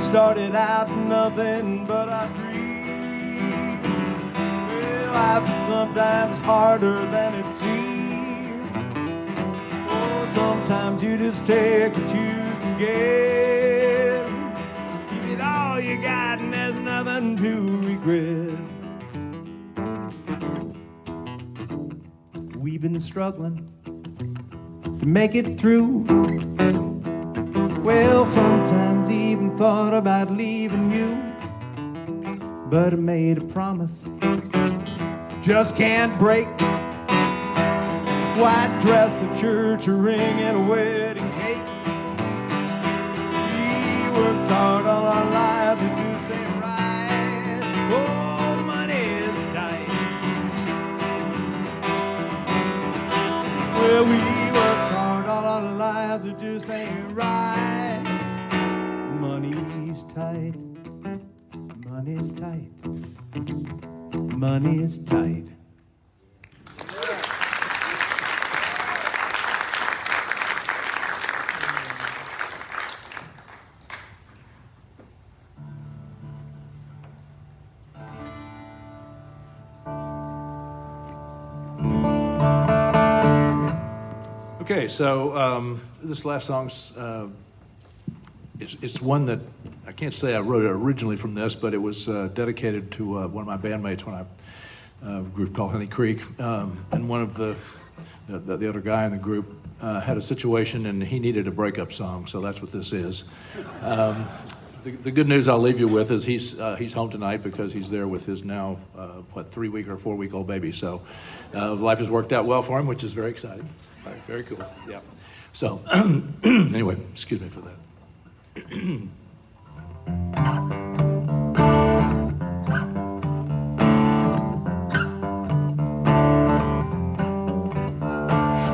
Started out nothing but a dream. Well, life is sometimes harder than it seems. Oh, sometimes you just take what you can get. Give it all you got and there's nothing to regret. We've been struggling to make it through. Well, sometimes even thought about leaving you, but I made a promise, just can't break. White dress, a church, a ring, and a wedding cake. We worked hard all our lives to do stay right. Oh, money is tight. Well, we worked hard all our lives to do stay right. Money's tight, money's tight, money's tight. Okay, so this last song's it's one that I can't say I wrote it originally from this, but it was dedicated to one of my bandmates when a group called Honey Creek, and one of the other guy in the group had a situation and he needed a breakup song, so that's what this is. The good news I'll leave you with is he's home tonight because he's there with his now 3-week or 4-week-old baby. So life has worked out well for him, which is very exciting. Very cool. Yeah. So anyway, excuse me for that.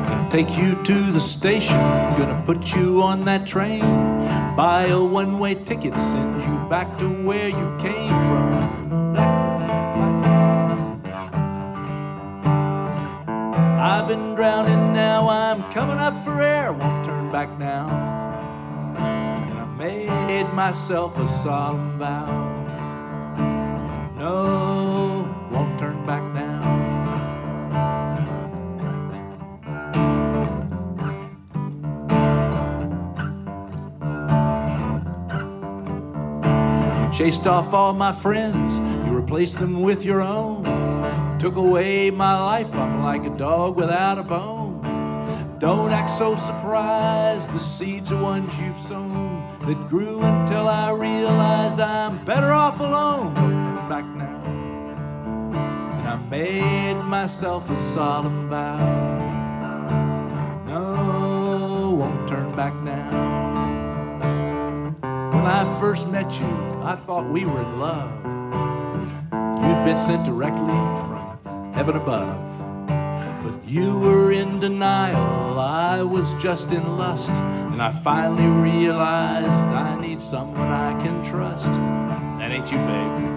Gonna take you to the station, gonna put you on that train, buy a one-way ticket, send you back to where you came from. I've been drowning, now I'm coming up for air, won't turn back now. Made myself a solemn vow. No, won't turn back now. You chased off all my friends, you replaced them with your own. Took away my life, I'm like a dog without a bone. Don't act so surprised, the seeds are ones you've sown that grew until I realized I'm better off alone. Don't turn back now. And I made myself a solemn vow. No, won't turn back now. When I first met you, I thought we were in love. You'd been sent directly from heaven above. But you were in denial, I was just in lust. And I finally realized I need someone I can trust. That ain't you, babe.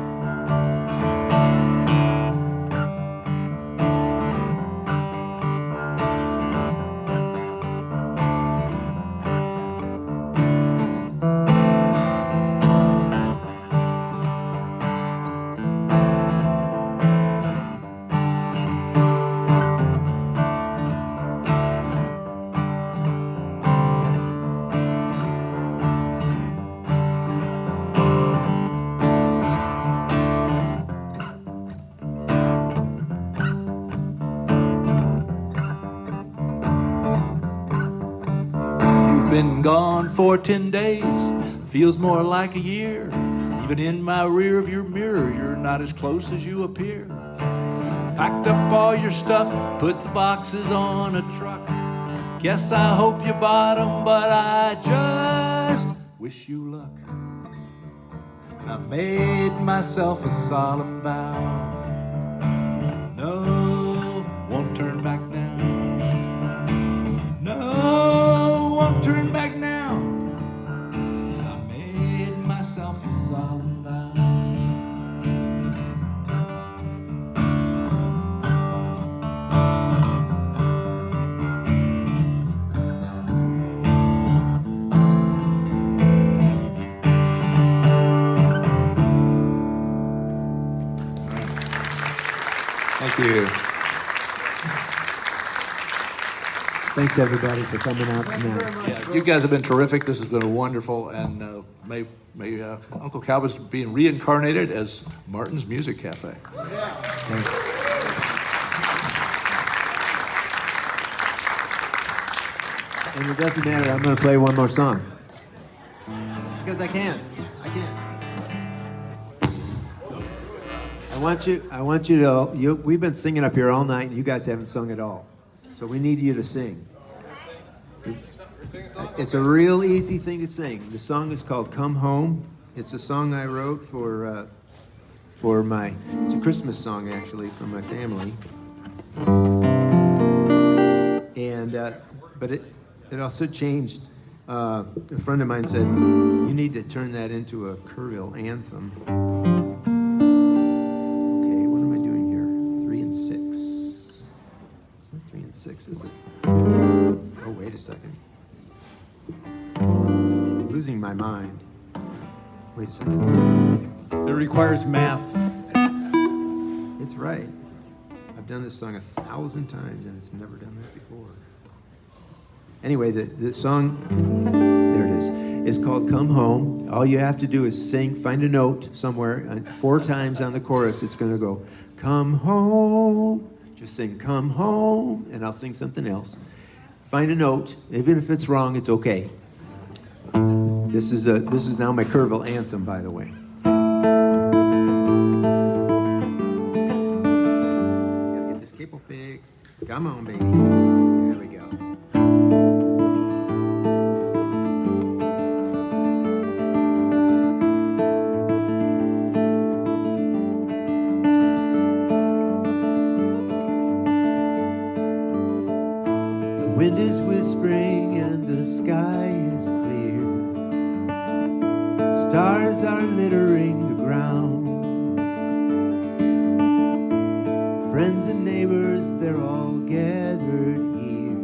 for 10 days. Feels more like a year. Even in my rear of your mirror, you're not as close as you appear. Packed up all your stuff, put the boxes on a truck. Guess I hope you bought 'em, but I just wish you luck. I made myself a solemn vow. No, won't turn back now. No, won't turn back now. I made myself a solemn vow. Thank you. Thanks everybody for coming out tonight. Yeah, you guys have been terrific. This has been wonderful, and may Uncle Calvin's being reincarnated as Martin's Music Cafe. Thanks. And it doesn't matter, I'm going to play one more song. Because I can. I want you to, we've been singing up here all night, and you guys haven't sung at all. So we need you to sing. It's a real easy thing to sing. The song is called Come Home. It's a song I wrote for it's a Christmas song actually, for my family. And, but it also changed. A friend of mine said, you need to turn that into a Kerrville anthem. Okay, what am I doing here? 3 and 6. It's not 3 and 6, is it? Oh, wait a second. I'm losing my mind. Wait a second. It requires math. It's right. I've done this song 1,000 times and it's never done that before. Anyway, the song, there it is. It's called Come Home. All you have to do is sing, find a note somewhere, 4 times on the chorus. It's going to go, come home. Just sing, come home, and I'll sing something else. Find a note. Even if it's wrong, it's okay. This is now my Kerrville anthem, by the way. Gotta get this cable fixed. Come on, baby. There we go. The wind is whispering and the sky is clear. Stars are littering the ground. Friends and neighbors, they're all gathered here.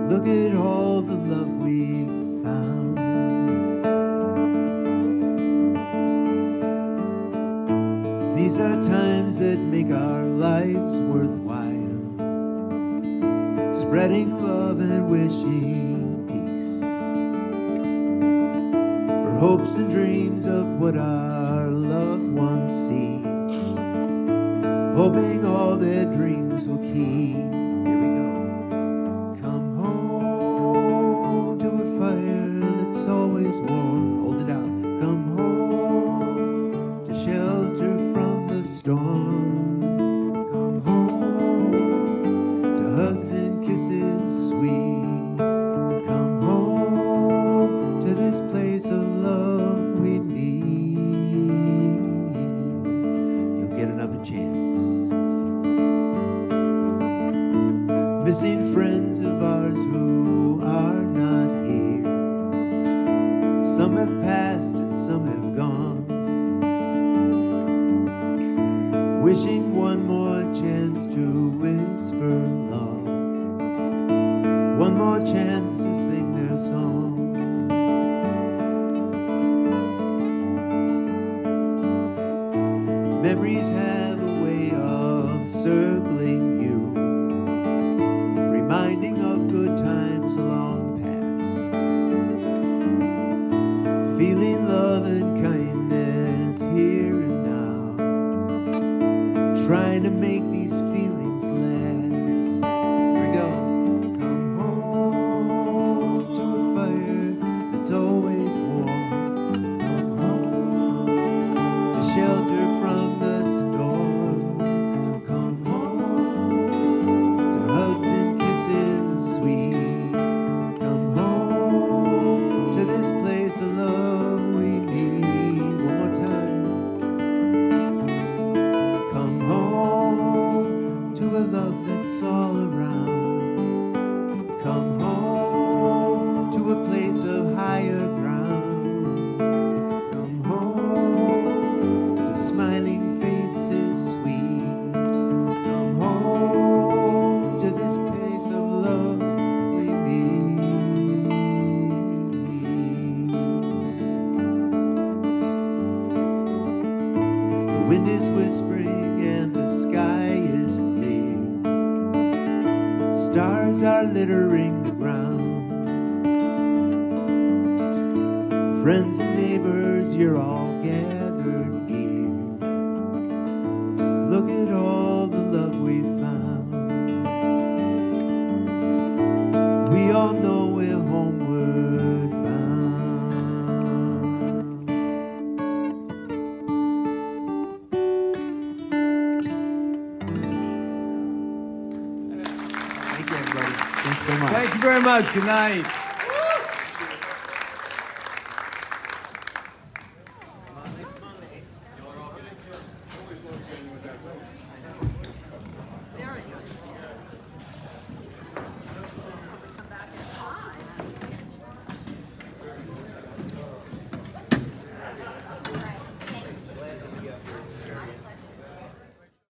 Look at all the love we've found. These are times that make our lives worthwhile. Spreading love and wishing peace. For hopes and dreams of what our loved ones see. Hoping all their dreams will keep. Here we go. Come home to a fire that's always warm. Hold it out. Come home to shelter from the storm. Come home to hugs and kisses sweet. Come home to this place of love we need. You'll get another chance. Missing friends of ours who are not here. Some have passed and some have gone. Wishing one more chance to whisper love. One more chance to sing their song. Memories have a way of circling you, reminding of good times long past. Feeling love and kindness here and now. Trying to make these feelings last. Here we go. Come home to a fire wind is whispering and the sky is clear. Stars are littering the ground. Friends and neighbors, you're all gathered here. Look at all the love we found. We all know we're homeward bound. Thank you, everybody. Thanks so much. Thank you very much. Good night.